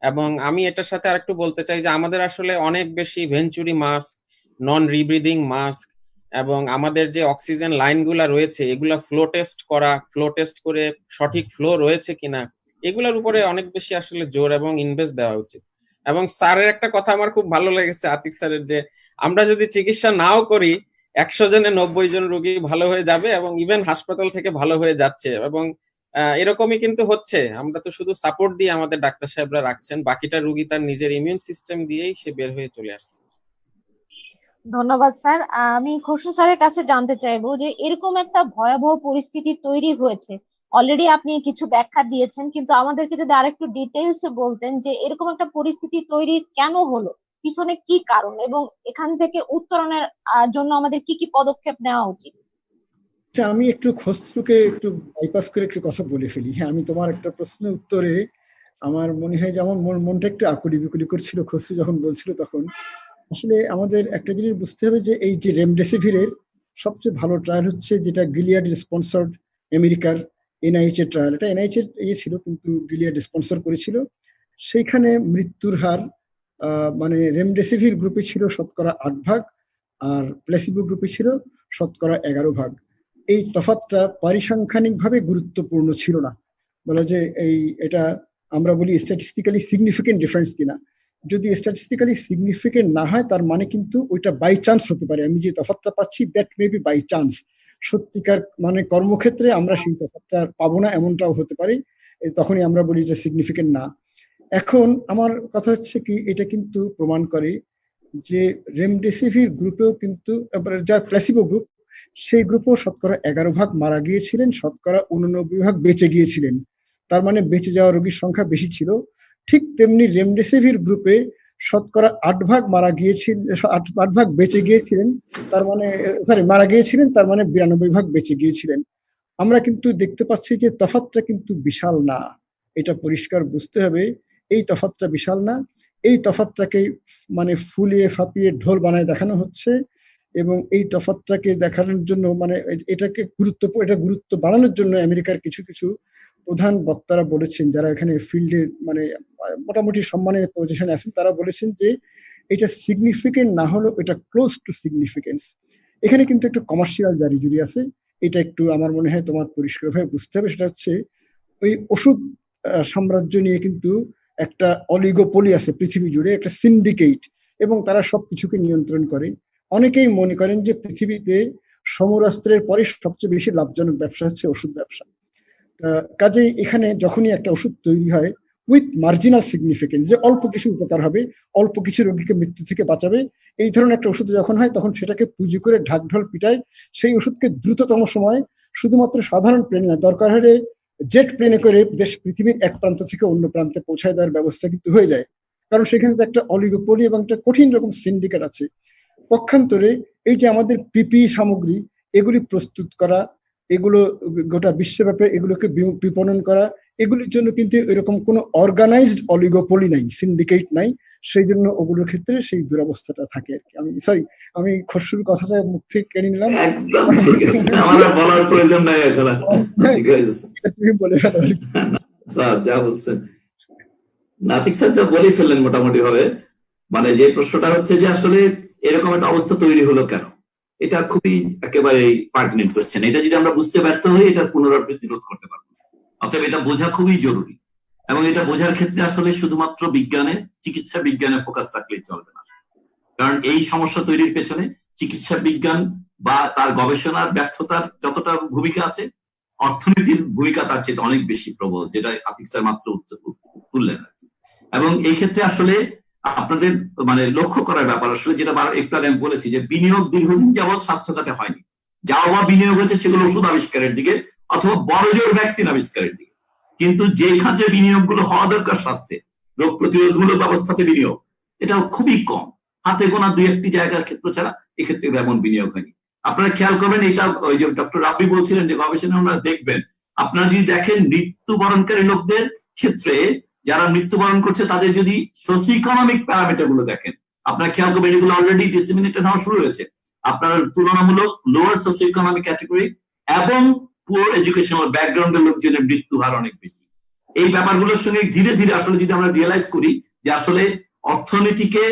এবং আমি এটার সাথে আরেকটু বলতে চাই যে আমাদের আসলে অনেক বেশি ভেঞ্চুরি মাস্ক, নন রিব্রিদিং মাস্ক, এবং আমাদের যে অক্সিজেন লাইনগুলা রয়েছে এগুলা ফ্লো টেস্ট করে সঠিক ফ্লো রয়েছে কিনা, এগুলোর উপরে অনেক বেশি আসলে জোর এবং ইনভেস্ট দেওয়া উচিত। এবং স্যারের একটা কথা আমার খুব ভালো লেগেছে, আতিক স্যারের, যে আমরা যদি চিকিৎসা নাও করি 100 জনে 90 জন রোগী ভালো হয়ে যাবে, এবং ইভেন হাসপাতাল থেকে ভালো হয়ে যাচ্ছে। এবং এরকমই কিন্তু হচ্ছে, আমরা তো শুধু সাপোর্ট দিয়ে আমাদের ডাক্তার সাহেবরা রাখছেন, বাকিটা রোগী তার নিজের ইমিউন সিস্টেম দিয়েই সে বের হয়ে চলে আসছে। ধন্যবাদ স্যার। আমি খসরু স্যারের কাছে জানতে চাইবো যে এরকম একটা ভয়াবহ পরিস্থিতি তৈরি হয়েছে, অলরেডি আপনি কিছু ব্যাখ্যা দিয়েছেন, কিন্তু আমাদেরকে যদি আরেকটু ডিটেইলস বলতেন যে এরকম একটা পরিস্থিতি তৈরি কেন হলো, পিছনে কি কারণ, এবং এখান থেকে উত্তরণের জন্য আমাদের কি কি পদক্ষেপ নেওয়া উচিত। আমি একটু খসরুকে একটু বাইপাস করে একটু কথা বলে ফেলি। হ্যাঁ, আমি তোমার একটা প্রশ্নের উত্তরে আমার মনে হয় যে আমার মনটা একটু আকুলি বিকুলি করছিল খসরু যখন বলছিল তখন। আসলে আমাদের একটা জিনিস বুঝতে হবে যে এই যে রেমডেসিভিরের সবচেয়ে ভালো ট্রায়াল হচ্ছে যেটা গিলিয়াড স্পন্সর্ড, আমেরিকার এনআইএইচ এর ট্রায়াল। এটা এনআইএইচ এর ছিল কিন্তু গিলিয়াড স্পন্সর করেছিল। সেইখানে মৃত্যুর হার মানে রেমডেসিভির গ্রুপে ছিল 8% আর প্লেসিবো গ্রুপে ছিল 11%। এই তফাৎটা পরিসংখ্যানিকভাবে গুরুত্বপূর্ণ ছিল না, বলা যে এটা আমরা বলি স্ট্যাটিস্টিক্যালি সিগনিফিকেন্ট ডিফারেন্স কিনা। যদি স্ট্যাটিস্টিক্যালি সিগনিফিকেন্ট না হয় তার মানে কিন্তু ওইটা বাই চান্স হতে পারে। আমি যে তফাৎটা পাচ্ছি that may be by chance. সত্যিকার মানে কর্মক্ষেত্রে আমরা সেই তফাৎটা পাবো না, এমনটাও হতে পারে, তখনই আমরা বলি যে সিগনিফিকেন্ট না। এখন আমার কথা হচ্ছে কি, এটা কিন্তু প্রমাণ করে যে রেমডেসিভির গ্রুপেও কিন্তু যার প্লেসিবো গ্রুপ, সেই গ্রুপেও 11% মারা গিয়েছিলেন, 89% বেঁচে গিয়েছিলেন। তার মানে বেঁচে যাওয়া রোগীর সংখ্যা বেশি ছিল। ঠিক তেমনি রেমডেসিভির গ্রুপে 8% মারা গিয়েছিলেন, 8% বেঁচে গিয়েছিলেন, তার মানে মারা গিয়েছিলেন, তার মানে 92% বেঁচে গিয়েছিলেন। আমরা কিন্তু দেখতে পাচ্ছি যে তফাৎটা কিন্তু বিশাল না, এটা পরিষ্কার বুঝতে হবে। এই তফাৎটা বিশাল না, এই তফাৎটাকে মানে ফুলিয়ে ফাঁপিয়ে ঢোল বানায় দেখানো হচ্ছে, এবং এই তফাৎটাকে দেখানোর জন্য মানে এটা গুরুত্ব বাড়ানোর জন্য আমেরিকার কিছু কিছু প্রধান বক্তারা বলেছেন, যারা এখানে ফিল্ডে মানে মোটামুটি সম্মানের পজিশনে আছেন, তারা বলেছেন যে এটা সিগনিফিকেন্ট না হলেও এটা ক্লোজ টু সিগনিফিকেন্স। এখানে কিন্তু একটা কমার্শিয়াল জারি আছে, এটা একটু আমার মনে হয় তোমার পরিষ্কারভাবে বুঝতে হবে। সেটা হচ্ছে ওই ওষুধ সাম্রাজ্য নিয়ে কিন্তু একটা অলিগোপলি আছে পৃথিবী জুড়ে, একটা সিন্ডিকেট, এবং তারা সবকিছুকে নিয়ন্ত্রণ করে। অনেকেই মনে করেন যে পৃথিবীতে সমরাস্ত্রের পরে সবচেয়ে বেশি লাভজনক ব্যবসা হচ্ছে ওষুধ ব্যবসা। কাজেই এখানে যখনই একটা ওষুধ তৈরি হয় উইথ মার্জিনাল সিগনিফিকেন্স, যে অল্প কিছু উপকার হবে, অল্প কিছু রোগীকে মৃত্যু থেকে বাঁচাবে, এই ধরনের একটা ওষুধ যখন হয় তখন সেটাকে পুঁজি করে ঢাকঢোল পিটায় সেই ওষুধকে দ্রুততম সময় শুধুমাত্র সাধারণ প্লেন না, দরকার হলে জেট প্লেনে করে পৃথিবীর এক প্রান্ত থেকে অন্য প্রান্তে পৌঁছায় দেওয়ার ব্যবস্থা কিন্তু হয়ে যায়, কারণ সেখানে তো একটা অলিগোপলি এবং একটা কঠিন রকম সিন্ডিকেট আছে। পক্ষান্তরে এই যে আমাদের পিপি সামগ্রী এগুলি প্রস্তুত করা, এগুলো গোটা বিশ্বব্যাপী এগুলোকে বিপণন করা, এগুলির জন্য কিন্তু এরকম কোনো অর্গানাইজড অলিগোপলি নাই, সিন্ডিকেট নাই, সেই জন্য ওগুলোর ক্ষেত্রে সেই দুরবস্থাটা থাকে আর কি। আমি খসরুর কথাটা মুখ থেকে কেড়ে নিলাম, একদম ঠিক আছে, আমার আর বলার প্রয়োজন নাই এখন। ঠিক আছে তুমি বলে ফেলো স্যার যা বলছেন। নাতিক স্যার যা বলে ফেললেন মোটামুটি ভাবে। মানে যে প্রশ্নটা হচ্ছে যে আসলে এরকম একটা অবস্থা তৈরি হলো কেন, এটা খুবই একেবারে পার্টিনেন্ট কোশ্চেন। এটা যদি আমরা বুঝতে ব্যর্থ হই এটার পুনরাবৃত্তি রোধ করতে পারবো। অতএব এটা বোঝা খুবই জরুরি, এবং এটা বোঝার ক্ষেত্রে আসলে শুধুমাত্র বিজ্ঞানে, চিকিৎসা বিজ্ঞানে ফোকাস রাখলেই চলবে না। কারণ এই সমস্যা তৈরির পেছনে চিকিৎসা বিজ্ঞান বা তার গবেষণার ব্যর্থতার যতটা ভূমিকা আছে, অর্থনীতির ভূমিকা তার চেয়ে অনেক বেশি প্রবল, যেটা আতিক স্যার মাত্র তুললেন। এবং এই ক্ষেত্রে আসলে আপনাদের মানে লক্ষ্য করার ব্যাপার আসলে, যেটা একটু আগে আমি বলেছি যে বিনিয়োগ দীর্ঘদিন যাবৎ স্বাস্থ্য খাতে হয়নি। যা বা বিনিয়োগ হয়েছে সেগুলো ওষুধ আবিষ্কারের দিকে অথবা বড় জোর ভ্যাকসিন আবিষ্কারের দিকে। কিন্তু যে খাতে বিনিয়োগগুলো হওয়া দরকার স্বাস্থ্যে, রোগ প্রতিরোধমূলক ব্যবস্থাতে বিনিয়োগ, এটা খুবই কম, হাতে গোনা দুই একটি জায়গার ক্ষেত্র ছাড়া এক্ষেত্রে এমন বিনিয়োগ হয়নি। আপনারা খেয়াল করবেন, এটা ওই যে ডক্টর রাব্বি বলছিলেন যে গবেষণা আপনারা দেখবেন, আপনারা যদি দেখেন মৃত্যুবরণকারী লোকদের ক্ষেত্রে যারা মৃত্যুবরণ করছে তাদের যদি সোশিও ইকোনমিক প্যারামিটার গুলো দেখেন, আপনারা খেয়াল করবেন এগুলো অলরেডি ডিসেমিনেটেড হওয়া শুরু হয়েছে। আপনার তুলনামূলক লোয়ার সোশিও ইকোনমিক ক্যাটেগরি এবং পুয়ার এডুকেশনাল ব্যাকগ্রাউন্ডের লোকজনের মৃত্যু হার অনেক বেশি। এই ব্যাপারগুলোর সঙ্গে ধীরে ধীরে আসলে যদি আমরা রিয়েলাইজ করি যে আসলে অর্থনীতিকে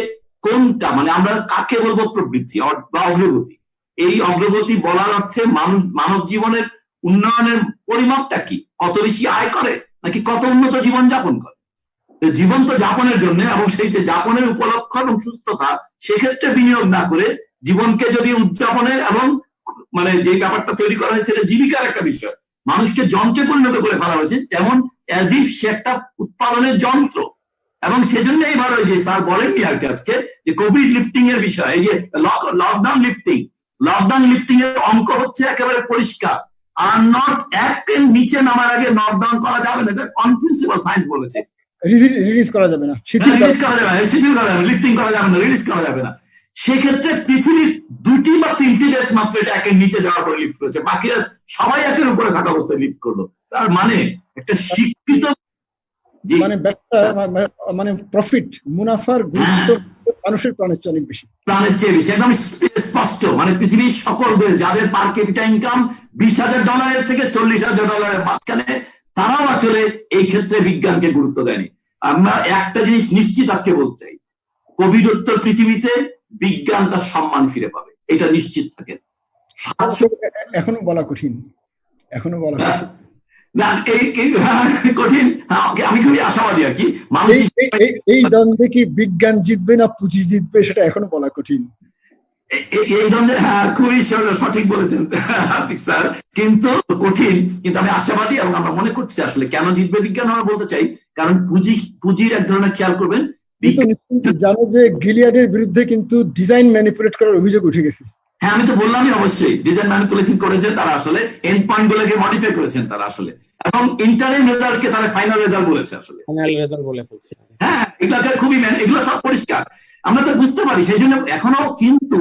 কোনটা মানে আমরা কাকে বলবো প্রবৃদ্ধি বা অগ্রগতি, এই অগ্রগতি বলার অর্থে মানব জীবনের উন্নয়নের পরিমাপটা কি, কত বেশি আয় করে নাকি কত উন্নত জীবন যাপন করে। জীবন তো যাপনের জন্য, এবং সেই যে যাপনের উপলক্ষ এবং সুস্থতা, সেক্ষেত্রে বিনিয়োগ না করে জীবনকে যদি উদযাপনের এবং মানে যে ব্যাপারটা তৈরি করা হয়েছে জীবিকার একটা বিষয়, মানুষকে যন্ত্রে পরিণত করে ফেলা হয়েছে, তেমন অ্যাজ ইফ সে একটা উৎপাদনের যন্ত্র। এবং সেজন্য এবার ওই যে স্যার বলেননি আর কি আজকে যে কোভিড লিফটিং এর বিষয়, এই যে লকডাউন লিফটিং এর অঙ্ক হচ্ছে একেবারে পরিষ্কার, আর নট একের নিচে নামার আগে লকডাউন করা যাবে না, এটা অনপ্রিন্সিপাল সায়েন্স বলেছে। রিলিজ করা যাবে না, লিফটিং করা যাবে না, রিলিজ করা যাবে না। সেক্ষেত্রে পৃথিবীর 2টি বা 3টি দেশ মাত্র এটা একের নিচে যাওয়ার পরে লিফট করেছে, বাকিরা সবাই একের উপরে থাকা অবস্থায় লিফট করলো। তার মানে একটা শিক্ষিত মানে প্রফিট, মুনাফার গুরুত্ব মানুষের প্রাণের চেয়ে অনেক বেশি, একদম স্পষ্ট। মানে পৃথিবীর সকল দেশ যাদের পার ক্যাপিটা ইনকাম $20,000 থেকে $40,000 মাঝখানে, তারাও আসলে এই ক্ষেত্রে বিজ্ঞানকে গুরুত্ব দেয়নি। আমরা একটা জিনিস নিশ্চিত আজকে বলতে চাই, কোভিডোত্তর পৃথিবীতে বিজ্ঞান তার সম্মান ফিরে পাবে, এটা নিশ্চিত থাকে। এখনো বলা কঠিন, না এই কঠিন, আমি খুবই আশাবাদী আর কি। এই দ্বন্দ্বে কি বিজ্ঞান জিতবে না পুঁজি জিতবে সেটা এখনো বলা কঠিন। এই ধরনের খুবই সঠিক বলেছেন স্যার, কিন্তু কঠিন, কিন্তু আমি আশাবাদী এবং আমরা মনে করছি আসলে কেন জিতবে বিজ্ঞান আমরা বলতে চাই, কারণ পুঁজির এক ধরনের খেয়াল করবেন। জানো যে গিলিয়াডের বিরুদ্ধে কিন্তু ডিজাইন ম্যানিপুলেট করার অভিযোগ উঠে গেছে। হ্যাঁ আমি তো বললামই, অবশ্যই ডিজাইন ম্যানিপুলেশন করেছে তারা, আসলে এন্ড পয়েন্ট গুলোকে মডিফাই করেছেন তারা আসলে, এবং ইন্টারিম রেজাল্টকে তারা ফাইনাল রেজাল্ট বলেছে আসলে। হ্যাঁ এগুলোকে খুবই এগুলো সব পরিষ্কার আমরা তো বুঝতে পারি, সেই জন্য এখনো কিন্তু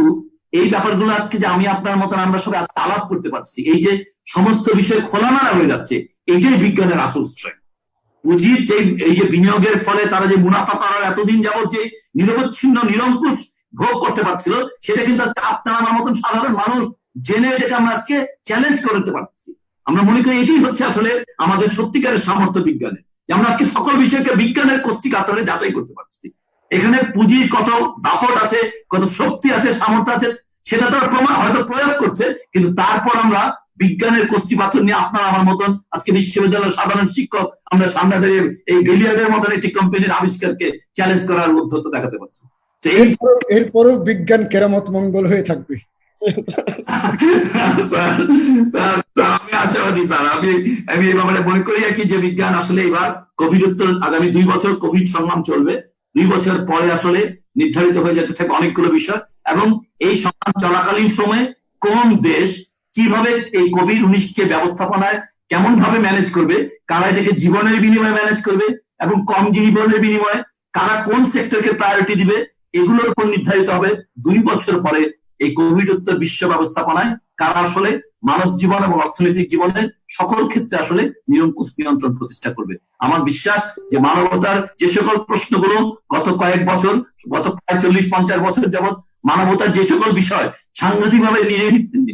এই ব্যাপারগুলো আজকে যে আমি আপনার মতন আমরা সবাই আলাপ করতে পারছি, এই যে সমস্ত বিষয় খোলামেলা হয়ে যাচ্ছে, এটাই বিজ্ঞানের আসল স্ট্রেংথ। পুঁজির যে এই যে বিনিয়োগের ফলে তারা যে মুনাফা করার এতদিন যাবত যে নিরবচ্ছিন্ন নিরঙ্কুশ ভোগ করতে পারছিল, সেটা কিন্তু আপনার আমার মতন সাধারণ মানুষ জেনে এটাকে আমরা আজকে চ্যালেঞ্জ করতে পারছি। আমরা মনে করি এটাই হচ্ছে আসলে আমাদের সত্যিকারের সামর্থ্য বিজ্ঞানের, যে আমরা আজকে সকল বিষয়কে বিজ্ঞানের কোষ্ঠী কাতরে যাচাই করতে পারছি। এখানে পুঁজির কত দাপট আছে, কত শক্তি আছে, সামর্থ্য আছে, সেটা তো প্রমাণ হয়তো প্রয়োগ করছে, কিন্তু তারপর আমরা বিজ্ঞানের কোষ্ঠী পাথর নিয়ে আপনার আমার মতন আজকে বিশ্ববিদ্যালয়ের সাধারণ শিক্ষক আমরা সামনে দাঁড়িয়ে এই গেলিয়ারের মতন একটি কোম্পানির আবিষ্কারকে চ্যালেঞ্জ করার উদ্ধত দেখাতে পারছি। এরপরও বিজ্ঞান কেরামত মঙ্গল হয়ে থাকবে। আমি আশাবাদী স্যার, আমি এই ব্যাপারে মনে করি আর কি যে বিজ্ঞান আসলে এবার কোভিড উত্তর আগামী 2 বছর কোভিড সংগ্রাম চলবে, 2 বছর পরে আসলে নির্ধারিত হয়ে যেতে থাকবে অনেকগুলো বিষয়, এবং এই সংগ্রাম চলাকালীন সময়ে কোন দেশ কিভাবে এই কোভিড-19 কে ব্যবস্থাপনায় কেমন ভাবে ম্যানেজ করবে, কারা এটাকে জীবনের বিনিময়ে ম্যানেজ করবে এবং কম জীবনের বিনিময়ে কারা কোন সেক্টরকে প্রায়োরিটি দিবে, এগুলোর উপর নির্ধারিত হবে 2 বছর পরে এই কোভিড উত্তর বিশ্ব ব্যবস্থাপনায় কারা আসলে মানব জীবন এবং অর্থনৈতিক জীবনের সকল ক্ষেত্রে আসলে নিরঙ্কুশ নিয়ন্ত্রণ প্রতিষ্ঠা করবে। আমার বিশ্বাস যে মানবতার যে সকল প্রশ্নগুলো গত কয়েক বছর, গত প্রায় 40-50 বছর যাবৎ মানবতার যে সকল বিষয় সাংঘাতিকভাবে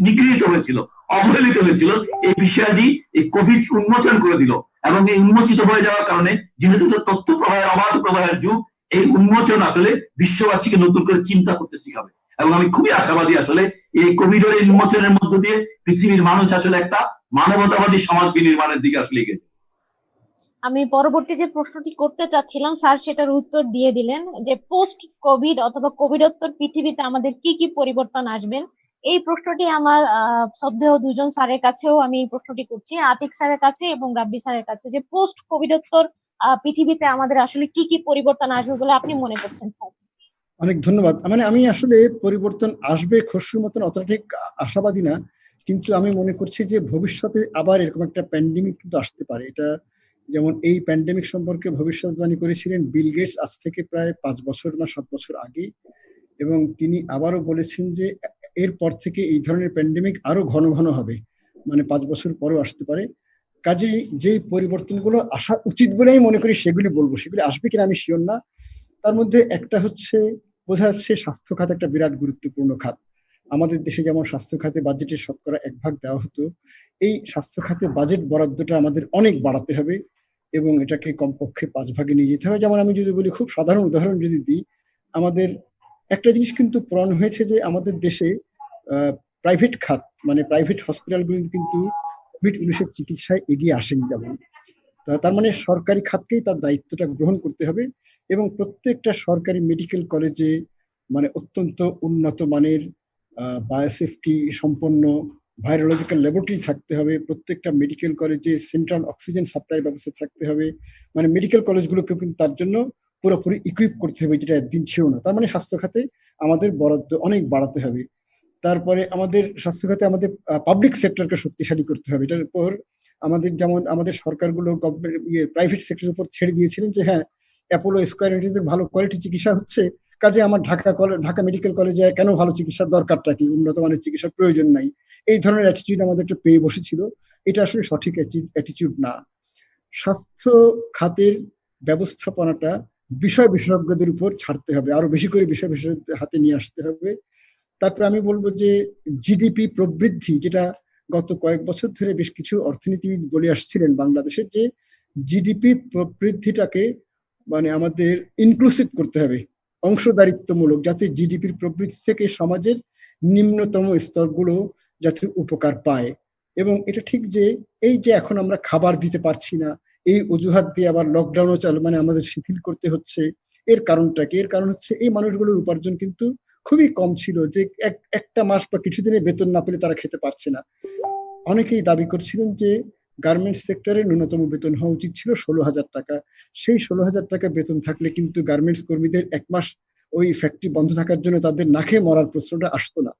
নিগৃহীত হয়েছিল, অবহেলিত হয়েছিল, এই বিষয়াদি এই কোভিড উন্মোচন করে দিল। এবং এই উন্মোচিত হয়ে যাওয়ার কারণে যেহেতু তথ্য প্রবাহের অবাধ প্রবাহের যুগ, এই উন্মোচন আসলে বিশ্ববাসীকে নতুন করে চিন্তা করতে শিখাবে। এবং আমি খুবই আশাবাদী আসলে এই কোভিডের এই উন্মোচনের মধ্য দিয়ে পৃথিবীর মানুষ আসলে একটা মানবতাবাদী সমাজ বিনির্মাণের দিকে আসলে এগিয়ে। আমি পরবর্তী যে প্রশ্নটি করতে চাচ্ছিলাম স্যার সেটার উত্তর দিয়ে দিলেন, যে পোস্ট কোভিড অথবা কোভিডোত্তর পৃথিবীতে আমাদের কি কি পরিবর্তন আসবেন। এই প্রশ্নটি আমার শ্রদ্ধেয় দুজন স্যারের কাছেও আমি এই প্রশ্নটি করছি, আতিক স্যারের কাছে এবং রাব্বি স্যারের কাছে, যে পোস্ট কোভিডোত্তর পৃথিবীতে আমাদের আসলে কি কি পরিবর্তন আসবে বলে আপনি মনে করছেন স্যার? অনেক ধন্যবাদ। মানে আমি আসলে পরিবর্তন আসবে খসরুর মতন অতটা ঠিক আশাবাদী না, কিন্তু আমি মনে করছি যে ভবিষ্যতে আবার এরকম একটা প্যান্ডেমিক কিন্তু আসতে পারে। এটা যেমন এই প্যান্ডেমিক সম্পর্কে ভবিষ্যৎবাণী করেছিলেন বিল গেটস আজ থেকে প্রায় 5 বছর না 7 বছর আগে, এবং তিনি আবারও বলেছেন যে এরপর থেকে এই ধরনের প্যান্ডেমিক আরো ঘন ঘন হবে, মানে 5 বছর পরেও আসতে পারে। কাজেই যেই পরিবর্তনগুলো আসা উচিত বলেই মনে করি সেগুলি বলবো, সেগুলি আসবে কিনা আমি শিওর না। তার মধ্যে একটা হচ্ছে বোঝা যাচ্ছে স্বাস্থ্য খাত একটা বিরাট গুরুত্বপূর্ণ খাত। আমাদের দেশে যেমন স্বাস্থ্য খাতে বাজেটের শতকরা 1 ভাগ দেওয়া হতো, এই স্বাস্থ্য খাতে বাজেট বরাদ্দটা আমাদের অনেক বাড়াতে হবে এবং এটাকে কমপক্ষে 5 ভাগে নিয়ে যেতে হবে। যেমন আমি যদি বলি, খুব সাধারণ উদাহরণ যদি দিই, আমাদের একটা জিনিস কিন্তু প্রমাণ হয়েছে যে আমাদের দেশে প্রাইভেট খাত মানে প্রাইভেট হসপিটালগুলো কিন্তু কোভিড-19 চিকিৎসায় এগিয়ে আসেনি তেমন। তার মানে সরকারি খাতকেই তার দায়িত্বটা গ্রহণ করতে হবে এবং প্রত্যেকটা সরকারি মেডিকেল কলেজে মানে অত্যন্ত উন্নত মানের বায়োসেফটি সম্পন্ন ভাইরোলজিক্যাল ল্যাবরেটরি থাকতে হবে। প্রত্যেকটা মেডিকেল কলেজে সেন্ট্রাল অক্সিজেন সাপ্লাই ব্যবস্থা থাকতে হবে। মানে মেডিকেল কলেজগুলোকে কিন্তু তার জন্য পুরোপুরি ইকুইপ করতে হবে, যেটা একদিন ছিল না। তার মানে স্বাস্থ্য খাতে আমাদের বরাদ্দ অনেক বাড়াতে হবে। তারপরে আমাদের স্বাস্থ্য খাতে আমাদের পাবলিক সেক্টরকে শক্তিশালী করতে হবে। এটার উপর আমাদের যেমন আমাদের সরকারগুলো প্রাইভেট সেক্টরের উপর ছেড়ে দিয়েছিলেন যে হ্যাঁ, অ্যাপোলো স্কয়ার ইউনিটিতে ভালো কোয়ালিটি চিকিৎসা হচ্ছে, কাজে আমার ঢাকা মেডিকেল কলেজে কেন ভালো চিকিৎসার দরকারটা কি, উন্নত মানের চিকিৎসার প্রয়োজন নাই, এই ধরনের অ্যাটিটিউড আমাদের একটা পেয়ে বসেছিল। এটা আসলে সঠিক অ্যাটিটিউড না। স্বাস্থ্য খাতের ব্যবস্থাপনাটা বিষয় বিশেষজ্ঞদের উপর ছাড়তে হবে, আরো বেশি করে বিষয় বিশেষজ্ঞদের হাতে নিয়ে আসতে হবে। তারপরে আমি বলবো যে জিডিপি প্রবৃদ্ধি, যেটা গত কয়েক বছর ধরে বেশ কিছু অর্থনীতিবিদ বলে আসছিলেন বাংলাদেশের, যে জিডিপি প্রবৃদ্ধিটাকে মানে আমাদের ইনক্লুসিভ করতে হবে, অংশদারিত্বমূলক, যাতে জিডিপির প্রবৃদ্ধি থেকে সমাজের নিম্নতম স্তরগুলো যাতে উপকার পায়। এবং এটা ঠিক যে এই যে এখন আমরা খাবার দিতে পারছি না, এই অজুহাত দিয়ে আবার লকডাউনও চালু মানে আমাদের শিথিল করতে হচ্ছে, এর কারণটা কি? এর কারণ হচ্ছে এই মানুষগুলোর উপার্জন কিন্তু খুবই কম ছিল, যে একটা মাস বা কিছুদিনের বেতন না পেলে তারা খেতে পারছে না। অনেকেই দাবি করছিলেন যে গার্মেন্টস সেক্টরে ন্যূনতম বেতন হওয়া উচিত ছিল 16,000 টাকা। সেই 16,000 টাকা বেতন থাকলে কিন্তু গার্মেন্টস কর্মীদের 1 মাস ওই ফ্যাক্টরি বন্ধ থাকার জন্য তাদের না খেয়ে মরার প্রশ্নটা আসতো না।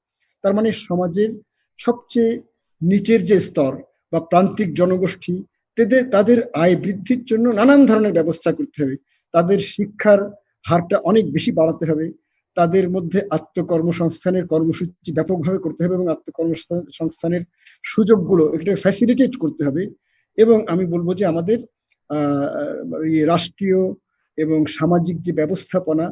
তার মানে সমাজের সবচেয়ে নিচের যে স্তর বা প্রান্তিক জনগোষ্ঠী, তাদের আয় বৃদ্ধির জন্য নানান ধরনের ব্যবস্থা করতে হবে, তাদের শিক্ষার হারটা অনেক বেশি বাড়াতে হবে, তাদের মধ্যে আত্মকর্মসংস্থানের কর্মসূচি ব্যাপকভাবে করতে হবে এবং আত্মকর্মসংস্থানের সুযোগগুলো এটা ফ্যাসিলিটেট করতে হবে। এবং আমি বলবো যে আমাদের রাষ্ট্রীয় এবং সামাজিক যে ব্যবস্থাপনা,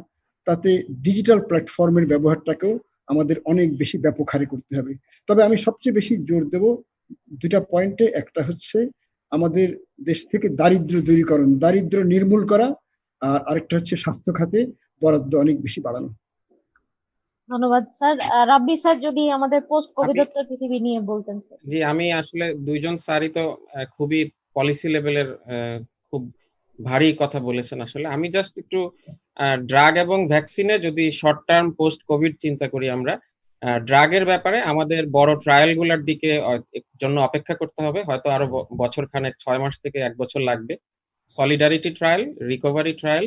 তাতে ডিজিটাল প্ল্যাটফর্মের ব্যবহারটাকেও আমাদের অনেক বেশি ব্যাপক হারে করতে হবে। তবে আমি সবচেয়ে বেশি জোর দেব দুটা পয়েন্টে। একটা হচ্ছে আমাদের দেশ থেকে দারিদ্র দূরীকরণ, দারিদ্র নির্মূল করা, আর আরেকটা হচ্ছে স্বাস্থ্য খাতে বরাদ্দ অনেক বেশি বাড়ানো। ধন্যবাদ স্যার। রাব্বি স্যার যদি আমাদের পোস্ট কোভিডোত্তর পৃথিবী নিয়ে বলতেন স্যার। জি, আমি আসলে দুইজন স্যারই তো খুবই পলিসি লেভেলের খুব ভারী কথা বলেছেন। আসলে আমি জাস্ট একটু ড্রাগ এবং ভ্যাকসিনে যদি শর্ট টার্ম পোস্ট কোভিড চিন্তা করি, আমরা ড্রাগের ব্যাপারে আমাদের বড় ট্রায়াল গুলার দিকে জন্য অপেক্ষা করতে হবে, হয়তো আরো বছর খানেক, 6 মাস থেকে 1 বছর লাগবে। সলিডারিটি ট্রায়াল, রিকভারি ট্রায়াল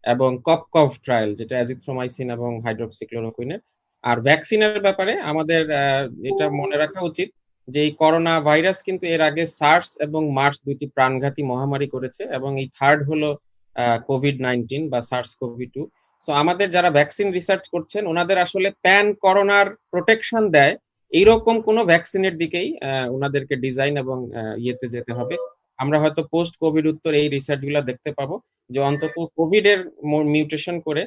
এবং কপকভ ট্রায়াল, যেটা অ্যাজিথ্রোমাইসিন এবং হাইড্রোক্সিক্লোরোকুইনের। আর ভ্যাকসিনের ব্যাপারে আমাদের এটা মনে রাখা উচিত যে এই করোনা ভাইরাস কিন্তু এর আগে সার্স এবং মার্স দুইটি প্রাণঘাতী মহামারী করেছে, এবং এই থার্ড হলো কোভিড-19 বা SARS-CoV-2। সো আমাদের যারা ভ্যাকসিন রিসার্চ করছেন ওনাদের আসলে প্যান করোনার প্রোটেকশন দেয় এইরকম কোনো ভ্যাকসিনের দিকেই ওনাদেরকে ডিজাইন এবং ইয়েতে যেতে হবে। আমরা হয়তো পোস্ট কোভিড উত্তর এই রিসার্চ গুলা দেখতে পাবো যে অন্তত কোভিড এর মিউটেশন করে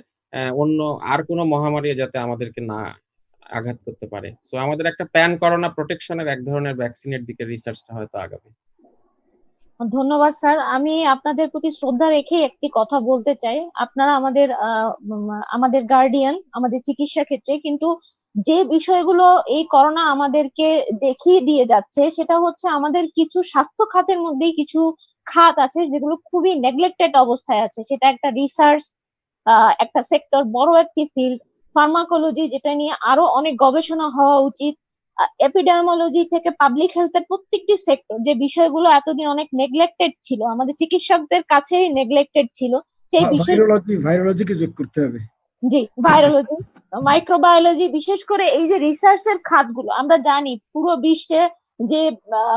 অন্য আর কোনো মহামারী যাতে আমাদেরকে না আঘাত করতে পারে। সো আমাদের একটা প্যান করোনা প্রোটেকশনের এক ধরনের ভ্যাকসিনের দিকে রিসার্চটা হয়তো আগাবে। ধন্যবাদ স্যার। আমি আপনাদের প্রতি শ্রদ্ধা রেখে একটি কথা বলতে চাই। আপনারা আমাদের গার্ডিয়ান, আমাদের চিকিৎসা ক্ষেত্রে, কিন্তু যে বিষয়গুলো এই করোনা আমাদেরকে দেখিয়ে দিয়ে যাচ্ছে সেটা হচ্ছে আমাদের কিছু স্বাস্থ্য খাতের মধ্যেই কিছু খাত আছে যেগুলো খুবই নেগলেক্টেড অবস্থায় আছে। সেটা একটা রিসার্চ, একটা সেক্টর, বড় একটি ফিল্ড। ফার্মাকোলজি, যেটা নিয়ে আরো অনেক গবেষণা হওয়া উচিত। এপিডেমিওলজি থেকে পাবলিক হেলথের প্রত্যেকটি সেক্টর, যে বিষয়গুলো এতদিন অনেক নেগলেক্টেড ছিল, আমাদের চিকিৎসকদের কাছেই নেগলেক্টেড ছিল, সেই বিষয় ভাইরোলজিকে যোগ করতে হবে। জি, ভাইরোলজি, মাইক্রোবায়োলজি, বিশেষ করে এই যে রিসার্চের খাতগুলো, আমরা জানি পুরো বিশ্বে যে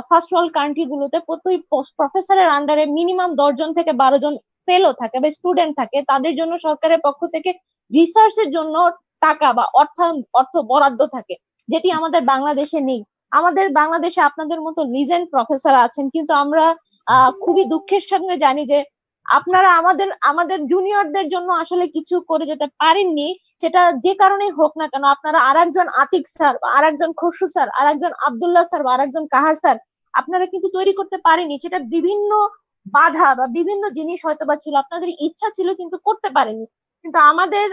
ফার্স্ট ওয়ার্ল্ড কান্ট্রি গুলোতে প্রতি প্রফেসরের আন্ডারে মিনিমাম 10 জন থেকে 12 জন ফেলো থাকে বা স্টুডেন্ট থাকে, তাদের জন্য সরকারের পক্ষ থেকে রিসার্চের জন্য টাকা বা অর্থ বরাদ্দ থাকে, যেটি আমাদের বাংলাদেশে নেই। আমাদের বাংলাদেশে আপনাদের মতো লিজেন্ড প্রফেসর আছেন, কিন্তু আমরা খুবই দুঃখের সঙ্গে জানি যে আপনারা আমাদের জুনিয়রদের জন্য আসলে কিছু করে যেতে পারেননি। সেটা যে কারণেই হোক না কেন, আপনারা আরেকজন আতিক স্যার বা আরেকজন খসরু স্যার, আরেকজন আব্দুল্লাহ স্যার বা আরেকজন কাহার স্যার আপনারা কিন্তু তৈরি করতে পারেননি। সেটা বিভিন্ন বাধা বা বিভিন্ন জিনিস হয়তো বা ছিল, আপনাদের ইচ্ছা ছিল কিন্তু করতে পারেননি। কিন্তু আমাদের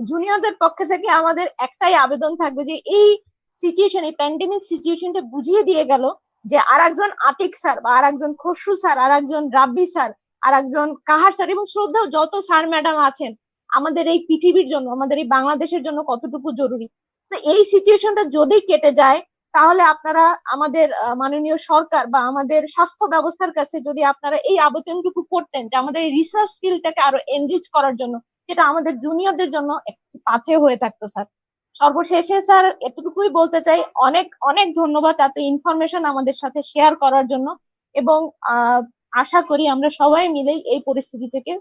জুনিয়রদের পক্ষ থেকে আমাদের একটাই আবেদন থাকবে যে এই সিচুয়েশন, এই প্যান্ডেমিক সিচুয়েশনটা বুঝিয়ে দিয়ে গেল যে আরেকজন আতিক স্যার বা আরেকজন খসরু স্যার, আরেকজন রাব্বি স্যার, আর একজন কাহার স্যার এবং শ্রদ্ধেয় যত স্যার ম্যাডাম আছেন আমাদের এই পৃথিবীর জন্য, আমাদের এই বাংলাদেশের জন্য কতটুকু জরুরি। তো এই সিচুয়েশনটা যদি কেটে যায় তাহলে আপনারা আমাদের মাননীয় সরকার বা আমাদের স্বাস্থ্য ব্যবস্থার কাছে যদি আপনারা এই আবেদনটুকু করতেন যে আমাদের এই রিসার্চ ফিল্ডটাকে আরো এনরিচ করার জন্য, সেটা আমাদের জুনিয়রদের জন্য একটি পাথেয় হয়ে থাকতো স্যার। সর্বশেষে স্যার এতটুকুই বলতে চাই, অনেক অনেক ধন্যবাদ এত ইনফরমেশন আমাদের সাথে শেয়ার করার জন্য, এবং আশা করি আমরা সবাই মিলেই এই পরিস্থিতি থেকে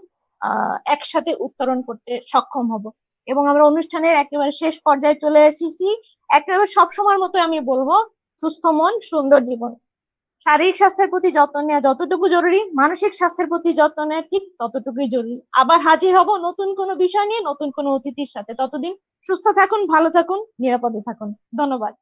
একসাথে উত্তরণ করতে সক্ষম হব। এবং আমরা অনুষ্ঠানের একেবারে শেষ পর্যায়ে চলে এসেছি। একেবারে সবসময়ের মতো আমি বলবো, সুস্থ মন সুন্দর জীবন। শারীরিক স্বাস্থ্যের প্রতি যত্ন নেওয়া যতটুকু জরুরি, মানসিক স্বাস্থ্যের প্রতি যত্ন নেওয়া ঠিক ততটুকুই জরুরি। আবার হাজির হব নতুন কোনো বিষয় নিয়ে, নতুন কোনো অতিথির সাথে। ততদিন সুস্থ থাকুন, ভালো থাকুন, নিরাপদে থাকুন। ধন্যবাদ।